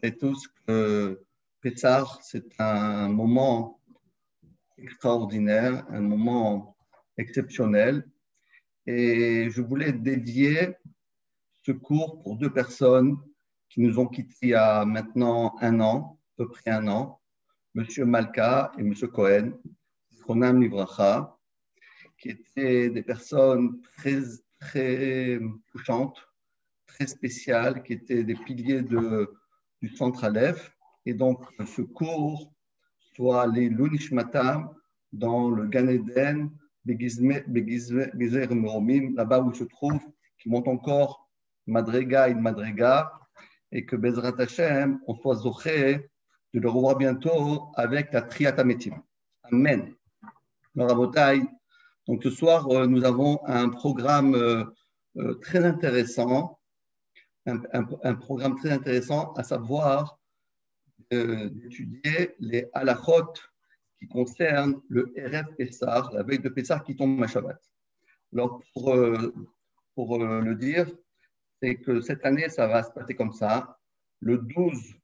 savez tous que Pessah, c'est un moment extraordinaire, un moment exceptionnel. Et je voulais dédier ce cours pour deux personnes qui nous ont quittés il y a maintenant un an, à peu près un an, M. Malka et M. Cohen, Zichronam Livracha, qui étaient des personnes très, très touchantes, très spéciales, qui étaient des piliers du Centre Aleph. Et donc, ce cours soit les Lunishmatam dans le Gan Eden, Begizer Meromim, là-bas où se trouve, qui monte encore Madrega et Madrega, et que Bezrat Hashem, on soit zoché de le revoir bientôt avec la Triat Hametim. Amen. Donc ce soir, nous avons un programme très intéressant, un programme très intéressant, à savoir d'étudier les halachot qui concernent le RF Pessah, la veille de Pessah qui tombe à Shabbat. Alors, pour le dire, c'est que cette année, ça va se passer comme ça. Le 12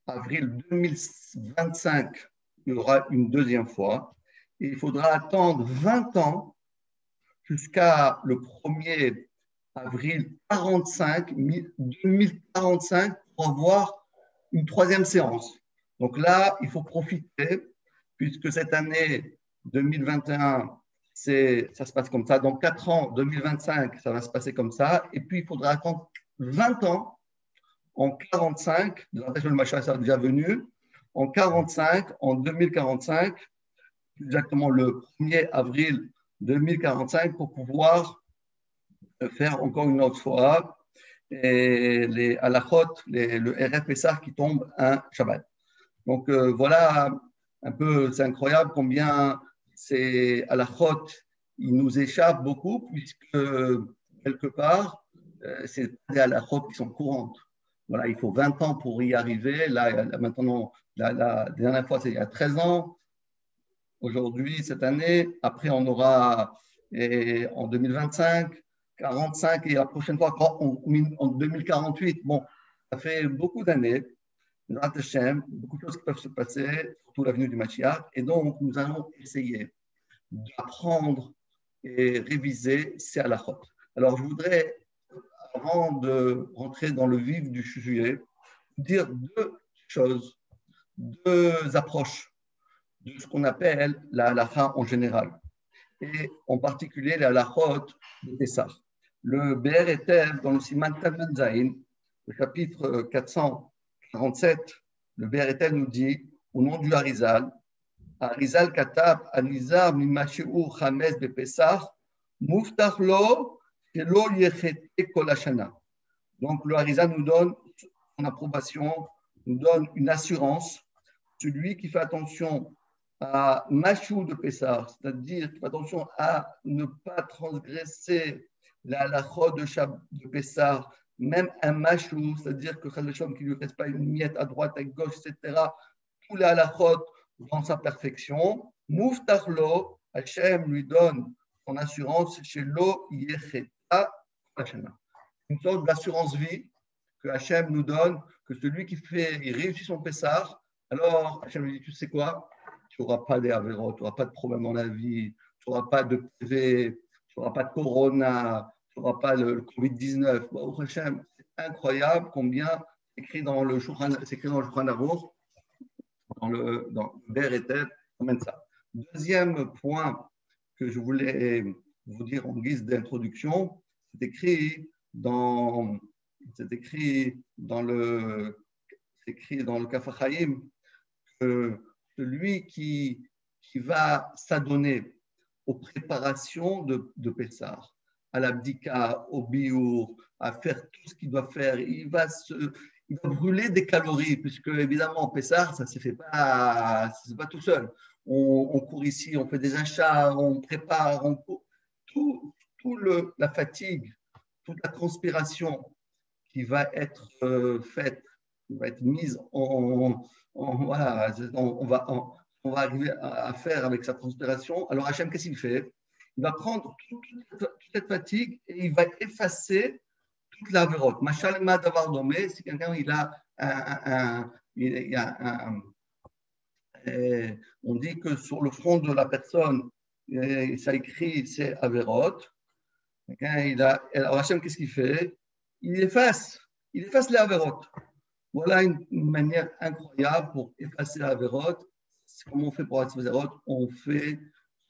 avril 2025, il y aura une deuxième fois. Et il faudra attendre 20 ans jusqu'à le 1er avril 2045 pour avoir une troisième séance. Donc là, il faut profiter, puisque cette année 2021, ça se passe comme ça. Dans 4 ans, 2025, ça va se passer comme ça. Et puis, il faudra attendre 20 ans, en 45, le Macha est déjà venu, en 45, en 2045, exactement le 1er avril 2045, pour pouvoir faire encore une autre fois et les halachot, le RF Pessah qui tombe un Shabbat. Donc voilà un peu, c'est incroyable combien ces halachot, ils nous échappent beaucoup, puisque quelque part, c'est des halachot qui sont courantes. Voilà, il faut 20 ans pour y arriver. Là maintenant, la dernière fois, c'est il y a 13 ans. Aujourd'hui, cette année, après, on aura en 2025, 45 et la prochaine fois en 2048. Bon, ça fait beaucoup d'années. Beaucoup de choses qui peuvent se passer, surtout l'avenue du Mashiach. Et donc, nous allons essayer d'apprendre et réviser ces halachot. Alors, je voudrais, avant de rentrer dans le vif du sujet, dire deux choses, deux approches de ce qu'on appelle la halakha en général, et en particulier la halachot de Pessah. Le Be'er Etev, dans le Siman Tav Zayin, le chapitre 447, le Be'er Etev nous dit, au nom du Harizal, Harizal Katab, Anizar Mimashi'u Chames Bepessah, Muftach Lo, Shelo Yechete Kol Hashana. Donc le Harizal nous donne son approbation, nous donne une assurance. Celui qui fait attention à Mashou de Pessah, c'est-à-dire qui fait attention à ne pas transgresser la halachot de Pessah, même un Mashou, c'est-à-dire que Chal qui ne lui reste pas une miette à droite, à gauche, etc., tous les halachot dans sa perfection, Muftachlo, Hachem lui donne son assurance chez Lo Yecheta Hashana. Une sorte d'assurance vie que Hachem nous donne, que celui qui il réussit son Pessah, alors Hachem lui dit, tu sais quoi, tu n'auras pas d'avérotes, tu n'auras pas de problème dans la vie, tu n'auras pas de PV, tu n'auras pas de corona, tu n'auras pas le Covid-19. Bon, Hachem, c'est incroyable combien c'est écrit dans le Shulchan Aruch, dans le Be'er Etev, emmène ça. Deuxième point que je voulais vous dire en guise d'introduction, c'est écrit dans le Kaf HaChaim que celui qui va s'adonner aux préparations de Pessah, à l'abdika, au biour, à faire tout ce qu'il doit faire, il va brûler des calories, puisque évidemment, Pessah, ça ne se fait pas tout seul. On court ici, on fait des achats, on prépare, on court. La fatigue, toute la transpiration qui va être faite, qui va être mise voilà, on va arriver à faire avec sa transpiration. Alors Hachem, qu'est-ce qu'il fait? Il va prendre toute cette fatigue et il va effacer toute la vérote. Machalma d'avoir nommé, si quelqu'un il a il y a on dit que sur le front de la personne, ça écrit c'est Averot. Alors Hachem, qu'est-ce qu'il fait? Il efface les Averot. Voilà une manière incroyable pour effacer la Averot. Comment on fait pour effacer la Averot? On fait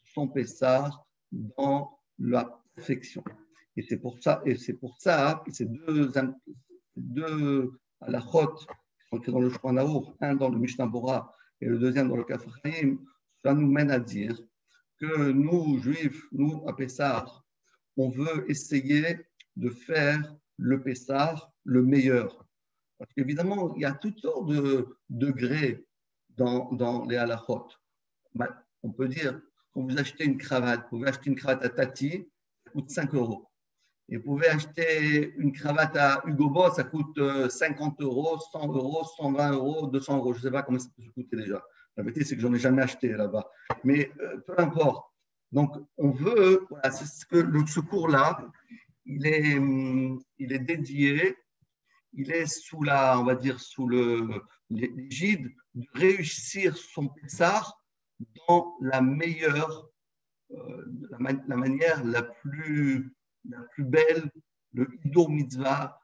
son Pessah dans la perfection. Et c'est pour ça que ces deux halachot qui sont écrits dans le Shulchan Aruch, un dans le Mishnah Bora et le deuxième dans le Kaf HaChaim, ça nous mène à dire que nous, juifs, nous, à Pessah, on veut essayer de faire le Pessah le meilleur. Parce qu'évidemment, il y a toutes sortes de degrés dans les halachot. On peut dire, quand vous achetez une cravate, vous pouvez acheter une cravate à Tati, ça coûte 5 euros. Et vous pouvez acheter une cravate à Hugo Boss, ça coûte 50 euros, 100 euros, 120 euros, 200 euros. Je ne sais pas combien ça peut coûter déjà. La vérité, c'est que j'en ai jamais acheté là-bas. Mais peu importe. Donc, on veut, voilà, c'est ce que ce cours-là, il est dédié, il est sous la, on va dire, sous l'égide de réussir son Pessah dans la meilleure, la manière la plus belle, le Hidur Mitzvah.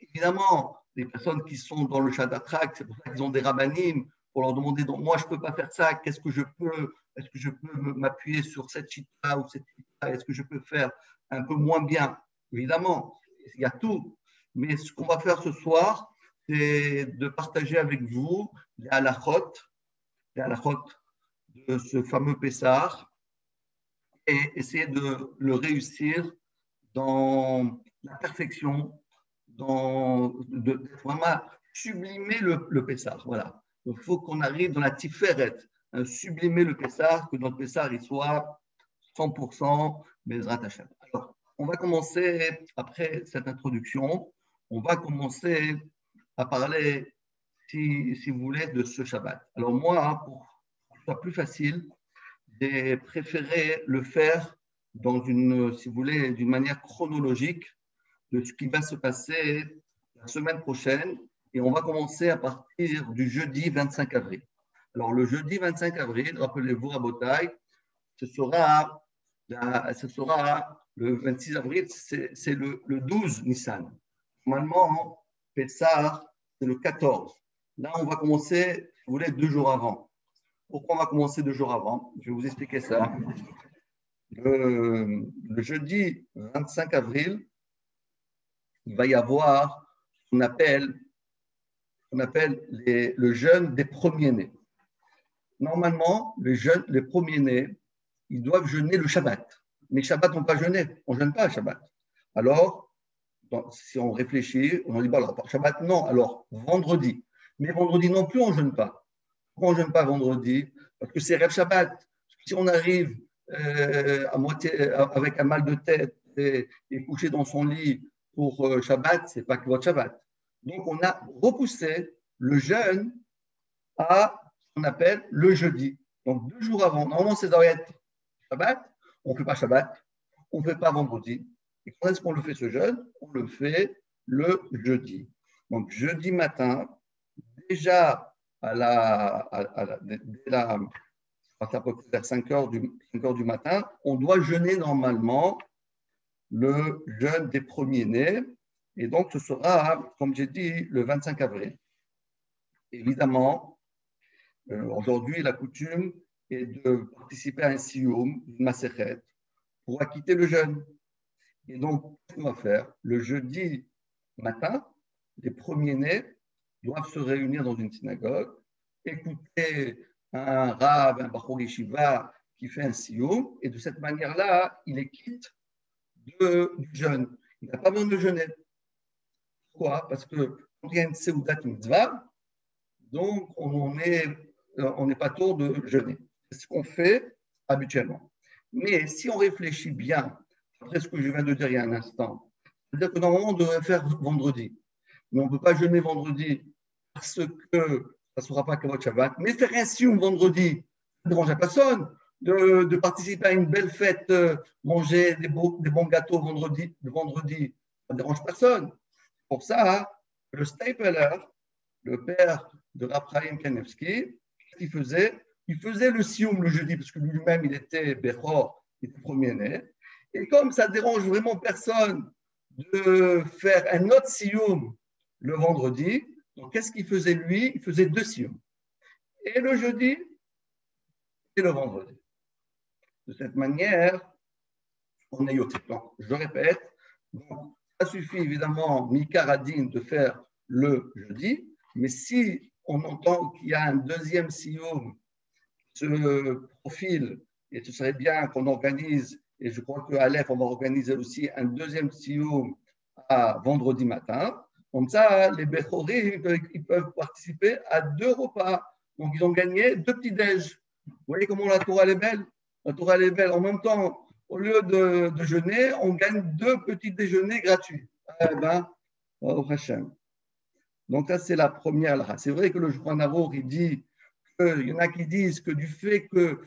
Évidemment, les personnes qui sont dans le Shadatrak, c'est pour ça qu'ils ont des rabbanim, pour leur demander, donc moi je ne peux pas faire ça, est-ce que je peux m'appuyer sur cette chita ou cette chita, est-ce que je peux faire un peu moins bien? Évidemment, il y a tout. Mais ce qu'on va faire ce soir, c'est de partager avec vous les halachot de ce fameux Pessah et essayer de le réussir dans la perfection, de vraiment sublimer le Pessah. Voilà. Donc, il faut qu'on arrive dans la tiferet, sublimer le Pessah, que notre Pessah il soit 100% Bezrat Hashem. Alors, on va commencer, après cette introduction, on va commencer à parler, si vous voulez, de ce Shabbat. Alors moi, pour que ce soit plus facile, j'ai préféré le faire dans une, si vous voulez, d'une manière chronologique de ce qui va se passer la semaine prochaine. Et on va commencer à partir du jeudi 25 avril. Alors, le jeudi 25 avril, rappelez-vous, à Botaï, ce sera le 26 avril, c'est le 12 Nissan. Normalement, Pessah, c'est le 14. Là, on va commencer, si vous voulez, 2 jours avant. Pourquoi on va commencer 2 jours avant? Je vais vous expliquer ça. Le jeudi 25 avril, il va y avoir ce qu'on appelle le jeûne des premiers-nés. Normalement, les premiers-nés, ils doivent jeûner le Shabbat. Mais Shabbat, on ne peut pas jeûner. On ne jeûne pas le Shabbat. Alors, si on réfléchit, on dit, bon, alors, Shabbat, non. Alors, vendredi. Mais vendredi non plus, on ne jeûne pas. Pourquoi on ne jeûne pas vendredi? Parce que c'est Rêve Shabbat. Si on arrive à moitié, avec un mal de tête et couché dans son lit pour Shabbat, ce n'est pas que votre Shabbat. Donc, on a repoussé le jeûne à ce qu'on appelle le jeudi. Donc, 2 jours avant. Normalement, c'est doit être Shabbat. On ne fait pas Shabbat. On ne fait pas vendredi. Et quand est-ce qu'on le fait ce jeûne? On le fait le jeudi. Donc, jeudi matin, déjà à peu près vers 5 heures du matin, on doit jeûner normalement le jeûne des premiers-nés. Et donc, ce sera, comme j'ai dit, le 25 avril. Évidemment, aujourd'hui, la coutume est de participer à un sioum, une maséchet, pour acquitter le jeûne. Et donc, ce qu'on va faire, le jeudi matin, les premiers-nés doivent se réunir dans une synagogue, écouter un rab, un bachor yeshiva qui fait un sioum, et de cette manière-là, il est quitte du jeûne. Il n'a pas besoin de jeûner. Pourquoi? Parce que quand il y a une seudat mitzvah, donc on n'est pas tôt de jeûner. C'est ce qu'on fait habituellement. Mais si on réfléchit bien, après ce que je viens de dire il y a un instant, c'est-à-dire que normalement on devrait faire vendredi, mais on ne peut pas jeûner vendredi parce que ça ne sera pas Kavod Shabbat, mais faire un sioum vendredi, ça ne dérange à personne de participer à une belle fête, manger des bons gâteaux vendredi, Ça ne dérange personne. Pour ça, le Stapler, le père de Rav Chaim Kanevsky, qu'est-ce qu'il faisait? Il faisait le sioum le jeudi, parce que lui-même, il était Bechor, il était premier-né. Et comme ça dérange vraiment personne de faire un autre sioum le vendredi, donc qu'est-ce qu'il faisait lui? Il faisait 2 sioum. Et le jeudi et le vendredi. De cette manière, on est yoté. Donc, je répète, donc, ça suffit évidemment, Mikaradine, de faire le jeudi, mais si on entend qu'il y a un deuxième sioum qui se profile, et ce serait bien qu'on organise, et je crois qu'à Aleph, on va organiser aussi un deuxième sioum à vendredi matin. Comme ça, les Bechorim, ils peuvent participer à 2 repas. Donc, ils ont gagné 2 petits-déj. Vous voyez comment la Torah est belle? La Torah est belle. En même temps, au lieu de jeûner, on gagne 2 petits déjeuners gratuits. Eh ben, au Hachem. Donc, ça, c'est la première halakha. C'est vrai que le Shulchan Aruch, il dit qu'il y en a qui disent que du fait que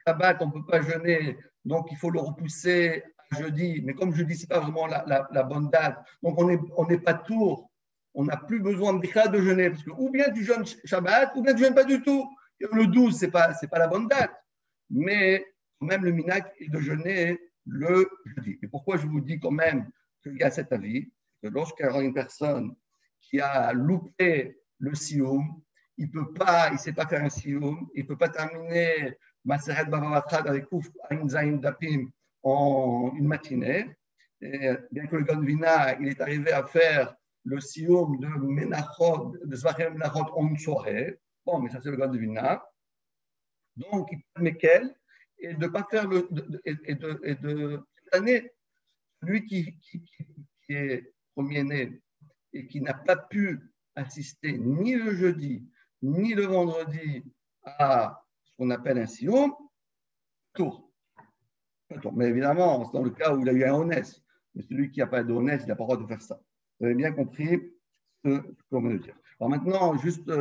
Shabbat, on ne peut pas jeûner, donc il faut le repousser à jeudi. Mais comme jeudi, ce n'est pas vraiment la bonne date. Donc, on n'est pas tour. On n'a plus besoin de jeûner. Parce que ou bien tu jeûnes Shabbat, ou bien tu ne jeûnes pas du tout. Le 12, ce n'est pas la bonne date. Mais quand même, le minhag est de jeûner le jeudi. Et pourquoi je vous dis quand même qu'il y a cet avis? Que lorsqu'il y a une personne qui a loupé le sioum, il ne sait pas faire un sioum, il ne peut pas terminer Maseret Bava Batra avec Ouf Ain Zain Dapim en une matinée. Et bien que le Gonvina, il est arrivé à faire le sioum de Menachot, de Zvachem Menachot en une soirée. Bon, mais ça c'est le Gonvina. Donc, il peut Mekel et de ne pas faire cette année, celui qui est premier-né et qui n'a pas pu assister ni le jeudi, ni le vendredi à ce qu'on appelle un sioum, tour. Mais évidemment, c'est dans le cas où il a eu un honnête. Mais celui qui n'a pas d'honnête, il n'a pas le droit de faire ça. Vous avez bien compris ce qu'on veut dire. Alors maintenant, juste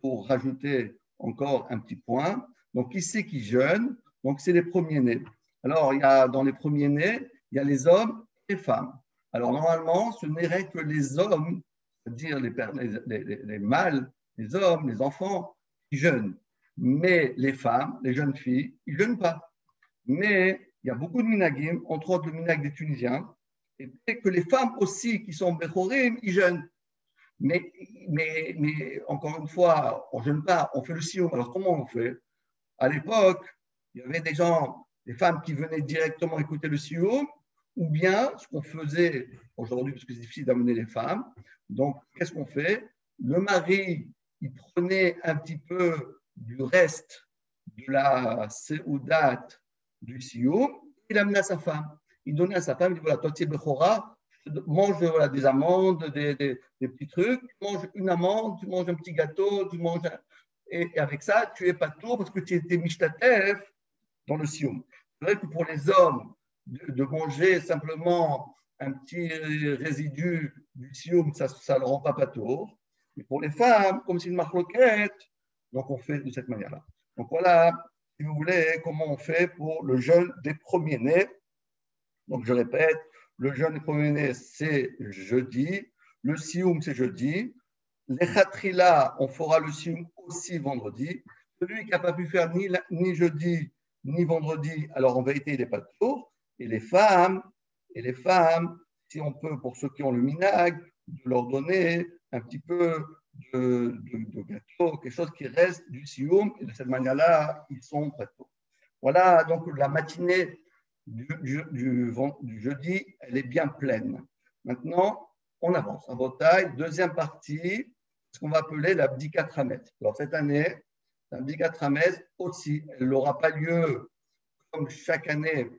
pour rajouter encore un petit point, donc qui c'est qui jeûne? Donc c'est les premiers-nés. Alors, dans les premiers-nés, il y a les hommes et les femmes. Alors normalement, ce n'iraient que les hommes, c'est-à-dire les mâles, les hommes, les enfants, qui jeûnent. Mais les femmes, les jeunes filles, ils ne jeûnent pas. Mais il y a beaucoup de minagim, entre autres le minag des Tunisiens, et que les femmes aussi qui sont bechorim, ils jeûnent. Mais encore une fois, on ne jeûne pas, on fait le sioum. Alors comment on fait? À l'époque, il y avait des femmes qui venaient directement écouter le sioum, ou bien ce qu'on faisait aujourd'hui, parce que c'est difficile d'amener les femmes. Donc, qu'est-ce qu'on fait? Le mari, il prenait un petit peu du reste de la séoudat du sioum, il amenait à sa femme. Il donnait à sa femme, il dit voilà, toi tu es Bechora, mange des amandes, des petits trucs, tu manges une amande, tu manges un petit gâteau, et avec ça, tu es pas tout parce que tu étais mishtatef dans le sioum. C'est vrai que pour les hommes, de manger simplement un petit résidu du sioum, ça ne le rend pas patour. Mais pour les femmes, comme c'est une marloquette, donc on fait de cette manière-là. Donc voilà, si vous voulez, comment on fait pour le jeûne des premiers-nés. Donc je répète, le jeûne des premiers-nés, c'est jeudi. Le sioum, c'est jeudi. Les khatrila, on fera le sioum aussi vendredi. Celui qui n'a pas pu faire ni jeudi, ni vendredi, alors en vérité, il n'est pas de tour. Et les femmes, si on peut, pour ceux qui ont le minag, de leur donner un petit peu de gâteau, quelque chose qui reste du sioum, et de cette manière-là, ils sont prêts. Voilà, donc la matinée du jeudi, elle est bien pleine. Maintenant, on avance. En bataille, deuxième partie, ce qu'on va appeler la Bdikat Hametz. Alors cette année, la Bdikat Hametz aussi, elle n'aura pas lieu comme chaque année.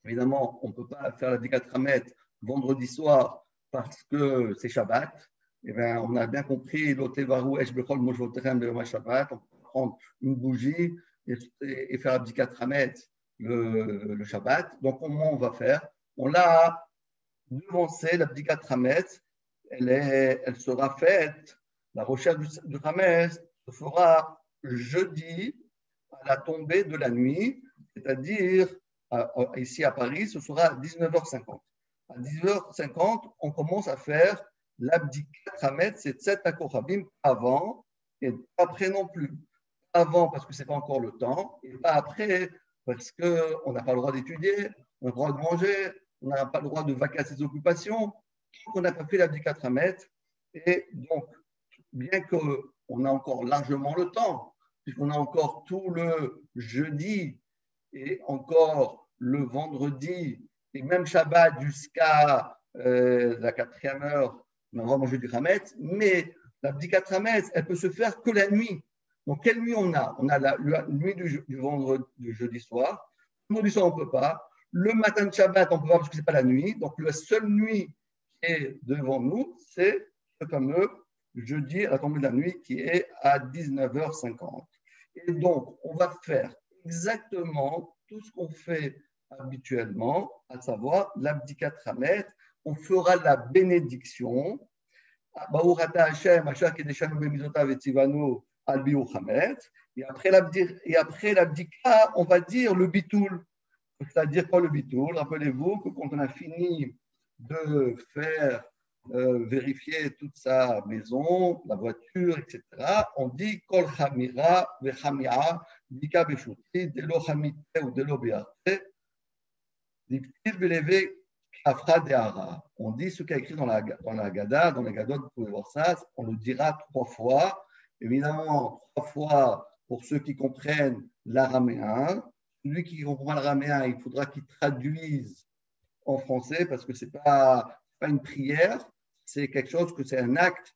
Évidemment, on ne peut pas faire la Bdikat Hametz vendredi soir parce que c'est Shabbat. Eh bien, on a bien compris, on peut prendre une bougie et faire la Bdikat Hametz le Shabbat. Donc, comment on va faire? On l'a devancé, la Bdikat Hametz. Elle sera faite, la recherche du Hametz se fera jeudi à la tombée de la nuit, c'est-à-dire ici à Paris, ce sera à 19h50. à 19h50, on commence à faire l'abdikat Hametz, c'est 7 Kochavim avant et pas après non plus. Avant parce que ce n'est pas encore le temps et pas après parce qu'on n'a pas le droit d'étudier, on n'a pas le droit de manger, on n'a pas le droit de vaquer à ses occupations, donc on n'a pas fait l'abdikat Hametz. Et donc, bien qu'on a encore largement le temps, puisqu'on a encore tout le jeudi et encore le vendredi, et même Shabbat jusqu'à la 4e heure, on a le droit de manger du Hametz, mais la Bdikat Hametz, elle peut se faire que la nuit. Donc, quelle nuit on a? On a la nuit du vendredi, du jeudi soir. Le vendredi soir, on ne peut pas. Le matin de Shabbat, on ne peut pas parce que ce n'est pas la nuit. Donc, la seule nuit qui est devant nous, c'est ce fameux jeudi à la tombée de la nuit qui est à 19h50. Et donc, on va faire exactement tout ce qu'on fait habituellement, à savoir l'abdikat Hametz. On fera la bénédiction. Et après l'abdika, on va dire le bitoul. C'est-à-dire quoi le bitoul? Rappelez-vous que quand on a fini de faire vérifier toute sa maison, la voiture, etc., on dit kol chamira vechamia dika beshuti delo chamite ou delo bearte diktiv beleve afra deara. On dit ce qui est écrit dans la Haggadah, dans les Gadot, vous pouvez voir ça, on le dira 3 fois. Évidemment, 3 fois pour ceux qui comprennent l'araméen. Celui qui comprend l'araméen, il faudra qu'il traduise en français parce que ce n'est pas une prière, c'est quelque chose que c'est un acte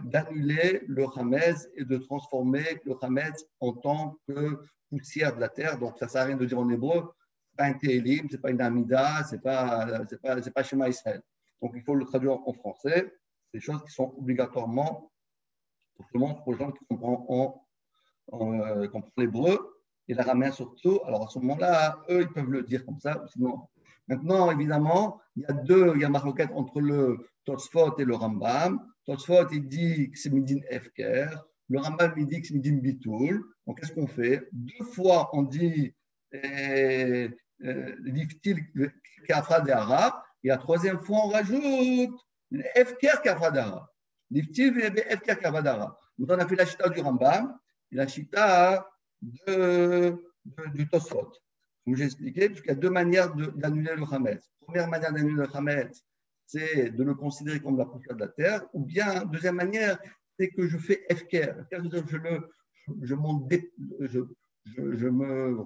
d'annuler le Hametz et de transformer le Hametz en tant que poussière de la terre. Donc, ça ne sert à rien de dire en hébreu, ce n'est pas un Télim, ce n'est pas une Amida, ce n'est pas Shema Israël. Donc, il faut le traduire en français. C'est des choses qui sont obligatoirement pour les gens qui comprennent l'hébreu et l'araméen surtout. Alors, à ce moment-là, eux, ils peuvent le dire comme ça, sinon. Maintenant, évidemment, il y a marloquette entre le Tosfot et le Rambam. Tosfot, il dit que c'est Midin Efker. Le Rambam, il dit que c'est Midin Bitoul. Donc, qu'est-ce qu'on fait? 2 fois, on dit Liftil Kafra de Hara. Et la 3e fois, on rajoute Efker Kafra de Hara. Liftil Efker Kafra de Hara. Donc, on a fait la chita du Rambam et la chita du Tosfot. Comme j'ai expliqué, puisqu'il y a 2 manières d'annuler le Hametz. Première manière d'annuler le Hametz, c'est de le considérer comme la poussière de la terre, ou bien, deuxième manière, c'est que je fais Efker. Je me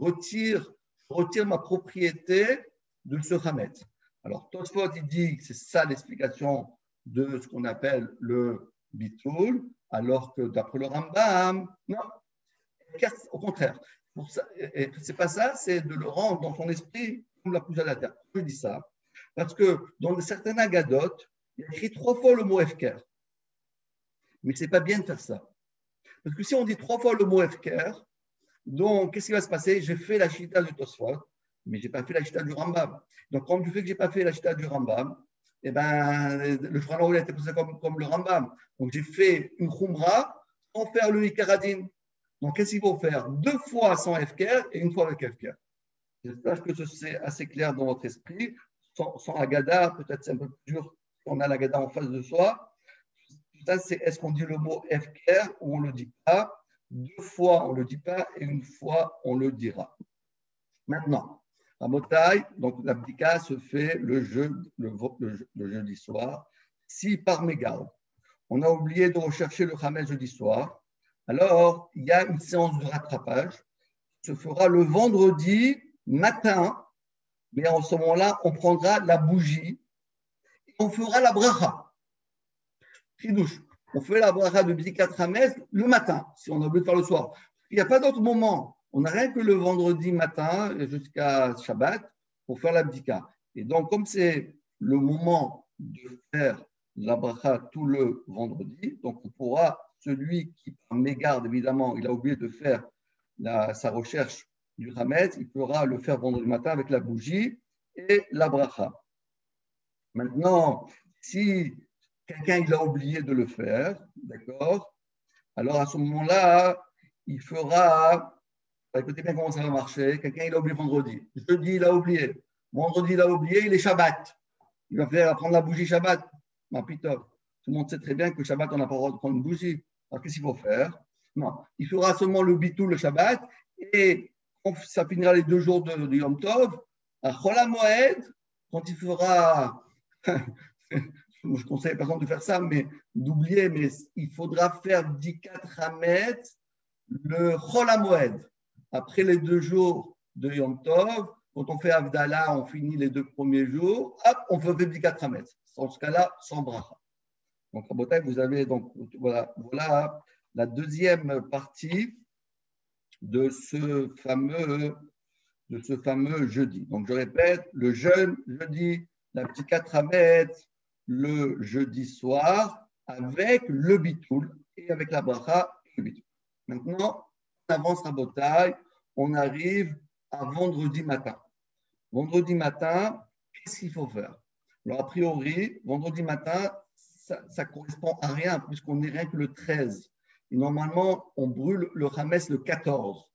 retire ma propriété de ce Hametz. Alors, Tosfot, il dit que c'est ça l'explication de ce qu'on appelle le Bitoul, alors que d'après le Rambam, non, au contraire. C'est pas ça, c'est de le rendre dans son esprit comme la poussière de la terre. Je dis ça parce que dans certains Haggadot, il y a écrit 3 fois le mot Efker. Mais c'est pas bien de faire ça. Parce que si on dit 3 fois le mot Efker, donc qu'est-ce qui va se passer? J'ai fait la chita du Tosfot, mais j'ai pas fait la chita du Rambam. Donc, comme du fait que j'ai pas fait la chita du Rambam, eh ben, le Shulchan Aruch a été posé comme le Rambam. Donc, j'ai fait une Khumra sans faire le Ikaradin. Donc, qu'est-ce qu'il faut faire? 2 fois sans Efker et 1 fois avec Efker. J'espère que c'est assez clair dans votre esprit. Sans Haggadah, peut-être c'est un peu plus dur si on a l'Haggadah en face de soi. Ça, c'est est-ce qu'on dit le mot Efker ou on ne le dit pas? 2 fois, on ne le dit pas et 1 fois, on le dira. Maintenant, à Motaï, donc l'abdika se fait le jeudi soir. Si par mégarde, on a oublié de rechercher le Hametz jeudi soir, alors il y a une séance de rattrapage qui se fera le vendredi matin, mais en ce moment-là, on prendra la bougie et on fera la bracha. Chidouche. On fait la bracha de Bdikat Hametz le matin, si on a oublié de faire le soir. Il n'y a pas d'autre moment. On n'a rien que le vendredi matin jusqu'à Shabbat pour faire l'abdika. Et donc, comme c'est le moment de faire la bracha tout le vendredi, donc on pourra, celui qui, par mégarde, évidemment, il a oublié de faire sa recherche du Hametz, il pourra le faire vendredi matin avec la bougie et la bracha. Maintenant, si quelqu'un il a oublié de le faire, d'accord? Alors à ce moment-là, il fera. Écoutez bien comment ça va marcher. Quelqu'un il a oublié vendredi. Jeudi il a oublié. Vendredi il a oublié, il est Shabbat. Il va faire prendre la bougie Shabbat. Non, pitov. Tout le monde sait très bien que Shabbat, on n'a pas le droit de prendre une bougie. Alors, qu'est-ce qu'il faut faire? Non, il fera seulement le bitou le Shabbat et ça finira les 2 jours de Yom Tov. À Chol HaMoed, quand il fera, je conseille à personne de faire ça, mais d'oublier, mais il faudra faire Dikat Hametz le Chol HaMoed. Après les 2 jours de Yom Tov, quand on fait Avdallah, on finit les 2 premiers jours, hop, on fait Dikat Hametz. Dans ce cas-là, sans bracha. Donc, Rabotai, vous avez donc, voilà la deuxième partie de ce fameux jeudi. Donc, je répète, le jeûne jeudi, la petite 4 Hametz, le jeudi soir, avec le bitoul et avec la bracha et le bitoul. Maintenant, on avance Rabotai, on arrive à vendredi matin. Vendredi matin, qu'est-ce qu'il faut faire? Alors, a priori, vendredi matin, ça ne correspond à rien puisqu'on n'est rien que le 13. Et normalement, on brûle le Hametz le 14.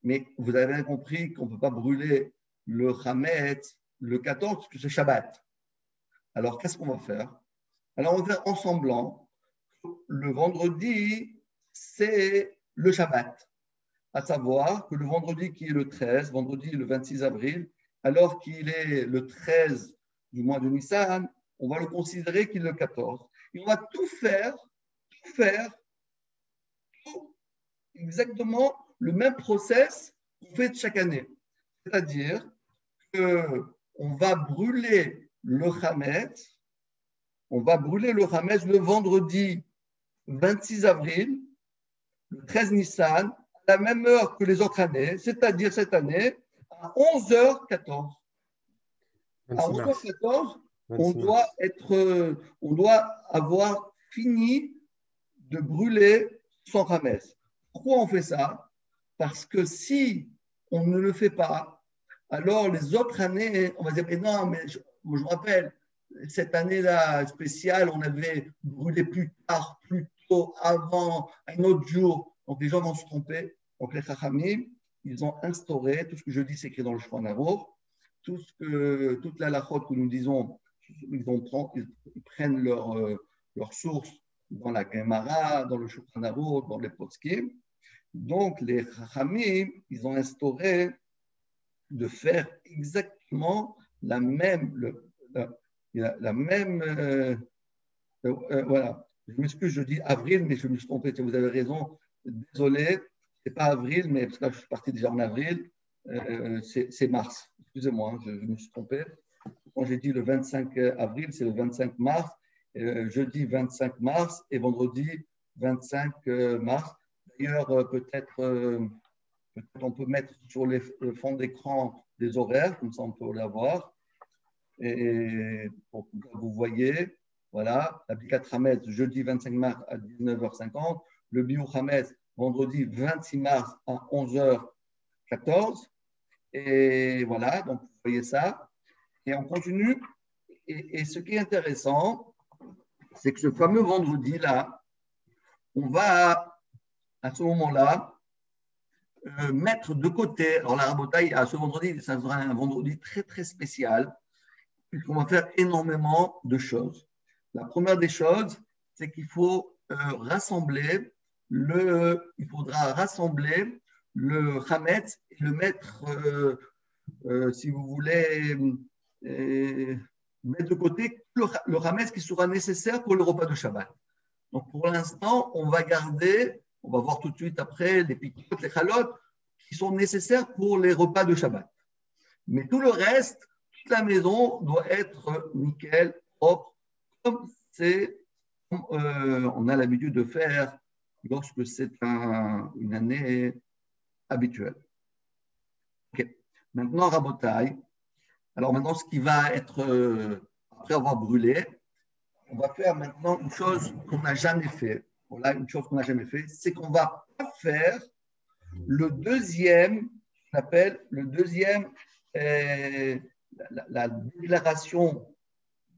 Mais vous avez bien compris qu'on ne peut pas brûler le Hametz le 14 parce que c'est Shabbat. Alors, qu'est-ce qu'on va faire? Alors, on va faire en semblant. Le vendredi, c'est le Shabbat. À savoir que le vendredi qui est le 13, vendredi le 26 avril, alors qu'il est le 13 du mois de Nissan, on va le considérer qu'il est le 14. Et on va tout faire exactement le même process qu'on fait chaque année. C'est-à-dire qu'on va brûler le Hametz, le vendredi 26 avril, le 13 Nissan, à la même heure que les autres années, c'est-à-dire cette année, à 11h14. À 11h14, on doit avoir fini de brûler son Hametz. Pourquoi on fait ça? Parce que si on ne le fait pas, alors les autres années, on va dire, mais non, mais je me rappelle, cette année-là spéciale, on avait brûlé plus tard, plus tôt, avant, un autre jour. Donc les gens vont se tromper. Donc les Chachamim, ils ont instauré, tout ce que je dis, c'est écrit dans le Shulchan Aruch, toute la halachot que nous disons, ils prennent leur source dans la Gemara, dans le Shulchan Aruch, dans les Poskim. Donc, les Chachamim, ils ont instauré de faire exactement la même, voilà. Je m'excuse, je dis avril, mais je me suis trompé. Vous avez raison. Désolé, c'est pas avril, mais parce que là, je suis parti déjà en avril. C'est mars. Excusez-moi, je me suis trompé. Quand j'ai dit le 25 avril, c'est le 25 mars. Jeudi 25 mars et vendredi 25 mars. D'ailleurs, peut-être on peut mettre sur le fond d'écran des horaires, comme ça on peut l'avoir. Et pour que vous voyez, voilà, la Bikat Hametz, jeudi 25 mars à 19h50, le Biou Hametz, vendredi 26 mars à 11h14. Et voilà, donc vous voyez ça. Et on continue. Et ce qui est intéressant, c'est que ce fameux vendredi-là, on va à ce moment-là mettre de côté, alors la rabotaille à ce vendredi, ça sera un vendredi très très spécial, puisqu'on va faire énormément de choses. La première des choses, c'est qu'il faut il faudra rassembler le Hametz et le mettre, si vous voulez, mettre de côté le Hametz qui sera nécessaire pour le repas de Shabbat. Donc pour l'instant, on va garder, on va voir tout de suite après les piquettes, les chalotes qui sont nécessaires pour les repas de Shabbat. Mais tout le reste, toute la maison doit être nickel, propre, comme on a l'habitude de faire lorsque c'est une année habituelle. Okay. Maintenant, Rabotai. Alors maintenant, ce qui va être, après avoir brûlé, on va faire maintenant une chose qu'on n'a jamais fait. Voilà, une chose qu'on n'a jamais fait, c'est qu'on va pas faire le deuxième, on appelle le deuxième, la déclaration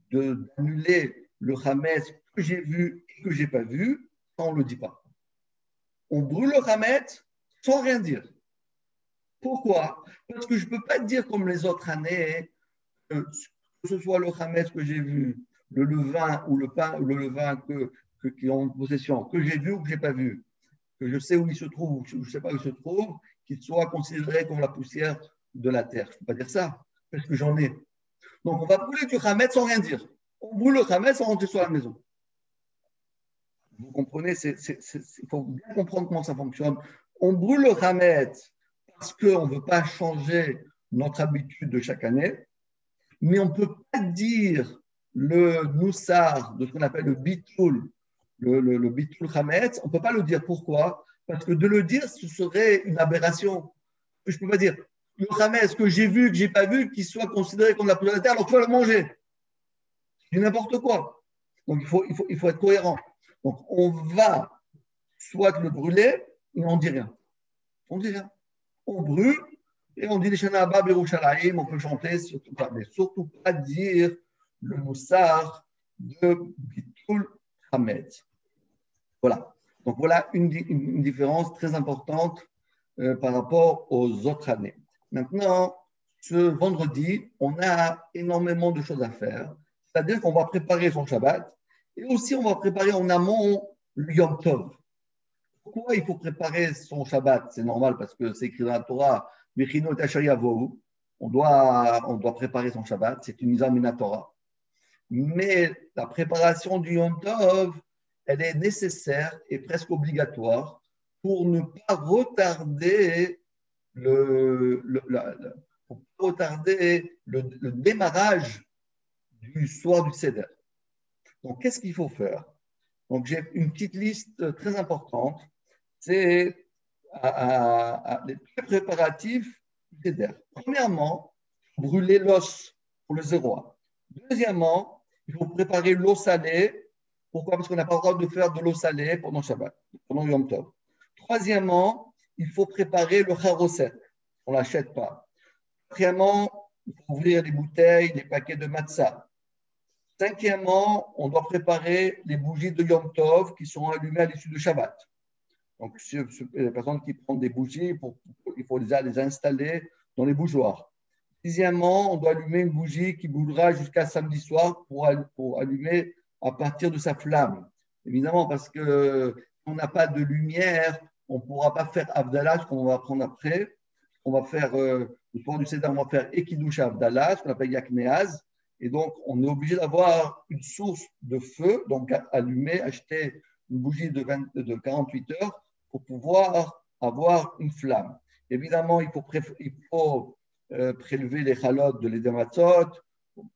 d'annuler le Hametz que j'ai vu et que je n'ai pas vu, ça on ne le dit pas. On brûle le Hametz sans rien dire. Pourquoi? Parce que je ne peux pas dire comme les autres années, que ce soit le Hametz que j'ai vu, le levain ou le pain ou le levain qui ont en possession, que j'ai vu ou que je n'ai pas vu, que je sais où il se trouve ou que je ne sais pas où il se trouve, qu'il soit considéré comme la poussière de la terre. Je ne peux pas dire ça, parce que j'en ai. Donc, on va brûler du Hametz sans rien dire. On brûle le Hametz sans rentrer sur la maison. Vous comprenez, il faut bien comprendre comment ça fonctionne. On brûle le Hametz parce qu'on ne veut pas changer notre habitude de chaque année, mais on ne peut pas dire le Noussar, de ce qu'on appelle le Bitoul, le Bitoul Hametz, on ne peut pas le dire. Pourquoi? Parce que de le dire, ce serait une aberration. Je ne peux pas dire le Hametz que j'ai vu, que je n'ai pas vu, qu'il soit considéré comme la poussière de la terre, alors qu'il faut le manger. C'est n'importe quoi. Donc, il faut être cohérent. Donc, on va soit le brûler, et on ne dit rien. On dit rien. On brûle, et on dit les Shana Abba Birushalayim, on peut chanter, surtout pas, mais surtout pas dire le moussard de Bitul Hametz. Voilà. Donc, voilà une différence très importante par rapport aux autres années. Maintenant, ce vendredi, on a énormément de choses à faire. C'est-à-dire qu'on va préparer son Shabbat et aussi on va préparer en amont le Yom Tov. Pourquoi il faut préparer son Shabbat? C'est normal parce que c'est écrit dans la Torah, on doit préparer son Shabbat, c'est une Misa Mina Torah. Mais la préparation du Yom Tov, elle est nécessaire et presque obligatoire pour ne pas retarder le démarrage du soir du Seder. Donc, qu'est-ce qu'il faut faire? Donc, j'ai une petite liste très importante. C'est les préparatifs du Seder. Premièrement, brûler l'os pour le 0. Deuxièmement, il faut préparer l'eau salée. Pourquoi? Parce qu'on n'a pas le droit de faire de l'eau salée pendant Shabbat, pendant Yom Tov. Troisièmement, il faut préparer le charoset. On ne l'achète pas. Quatrièmement, il faut ouvrir les bouteilles, les paquets de matzah. Cinquièmement, on doit préparer les bougies de Yom Tov qui sont allumées à l'issue de Shabbat. Donc, les personnes qui prennent des bougies, il faut les installer dans les bougeoirs. Sixièmement, on doit allumer une bougie qui brûlera jusqu'à samedi soir pour allumer à partir de sa flamme. Évidemment, parce qu'on n'a pas de lumière, on ne pourra pas faire Avdallah, ce qu'on va apprendre après. On va faire, le soir du Seder, on va faire Ekidouche Avdallah, ce qu'on appelle Yakneaz. Et donc, on est obligé d'avoir une source de feu, donc allumer, acheter une bougie de 48 heures pour pouvoir avoir une flamme. Évidemment, il faut prélever les chalotes de l'Edematzot.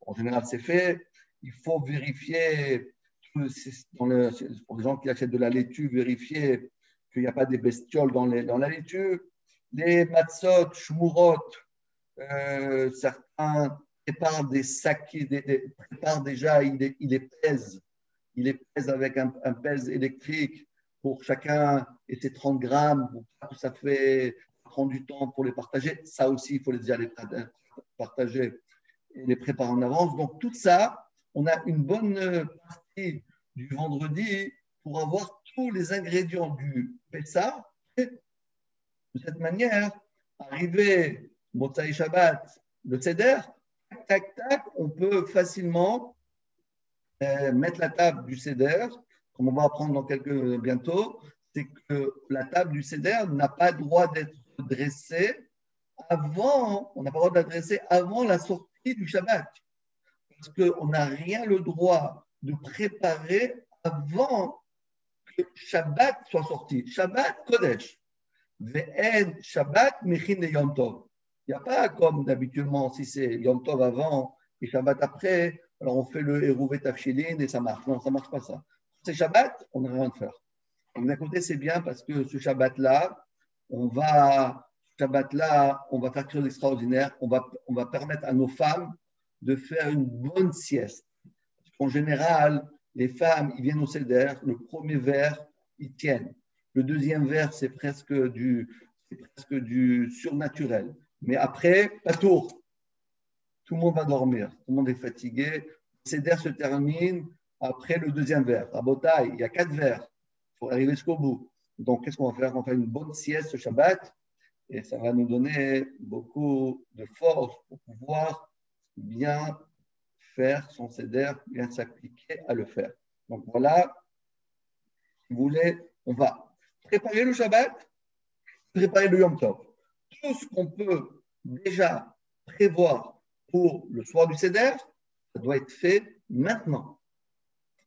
En général, c'est fait. Il faut vérifier, pour les gens qui achètent de la laitue, vérifier qu'il n'y a pas des bestioles dans la laitue. Les matzot, shmurot, certains préparent des sacs, préparent déjà, il les pèse. Il les pèse avec un pèse électrique pour chacun et ses 30 grammes. Ça prend du temps pour les partager. Ça aussi, il faut déjà les partager et les préparer en avance. Donc, tout ça, on a une bonne partie du vendredi pour avoir tous les ingrédients du Pessah. Et de cette manière, arrivé Motzai Shabbat, le Seder, tac, tac, on peut facilement mettre la table du Seder, comme on va apprendre bientôt, c'est que la table du Seder n'a pas le droit d'être dressée on n'a pas le droit de la dresser avant la sortie du Shabbat. Parce qu'on n'a rien le droit de préparer avant que Shabbat soit sorti. Shabbat Kodesh. Ve'en Shabbat Mechin et Yom Tov. Il n'y a pas comme d'habituellement, si c'est Yom Tov avant et Shabbat après, alors on fait le Hérouvé Tafshilin et ça marche. Non, ça ne marche pas ça. C'est Shabbat, on n'a rien à faire. Donc d'un côté, c'est bien parce que ce Shabbat-là, on va faire quelque chose d'extraordinaire. On va permettre à nos femmes de faire une bonne sieste. En général, les femmes, ils viennent au Seder, le premier verre, ils tiennent. Le deuxième verre, c'est presque du surnaturel. Mais après, pas tour. Tout le monde va dormir. Tout le monde est fatigué. Le Seder se termine après le deuxième verre. À Botaï, il y a 4 verres. Il faut arriver jusqu'au bout. Donc, qu'est-ce qu'on va faire? On va faire une bonne sieste ce Shabbat et ça va nous donner beaucoup de force pour pouvoir bien faire son seder, bien s'appliquer à le faire. Donc voilà, si vous voulez, on va préparer le Shabbat, préparer le Yom Tov. Tout ce qu'on peut déjà prévoir pour le soir du seder, ça doit être fait maintenant.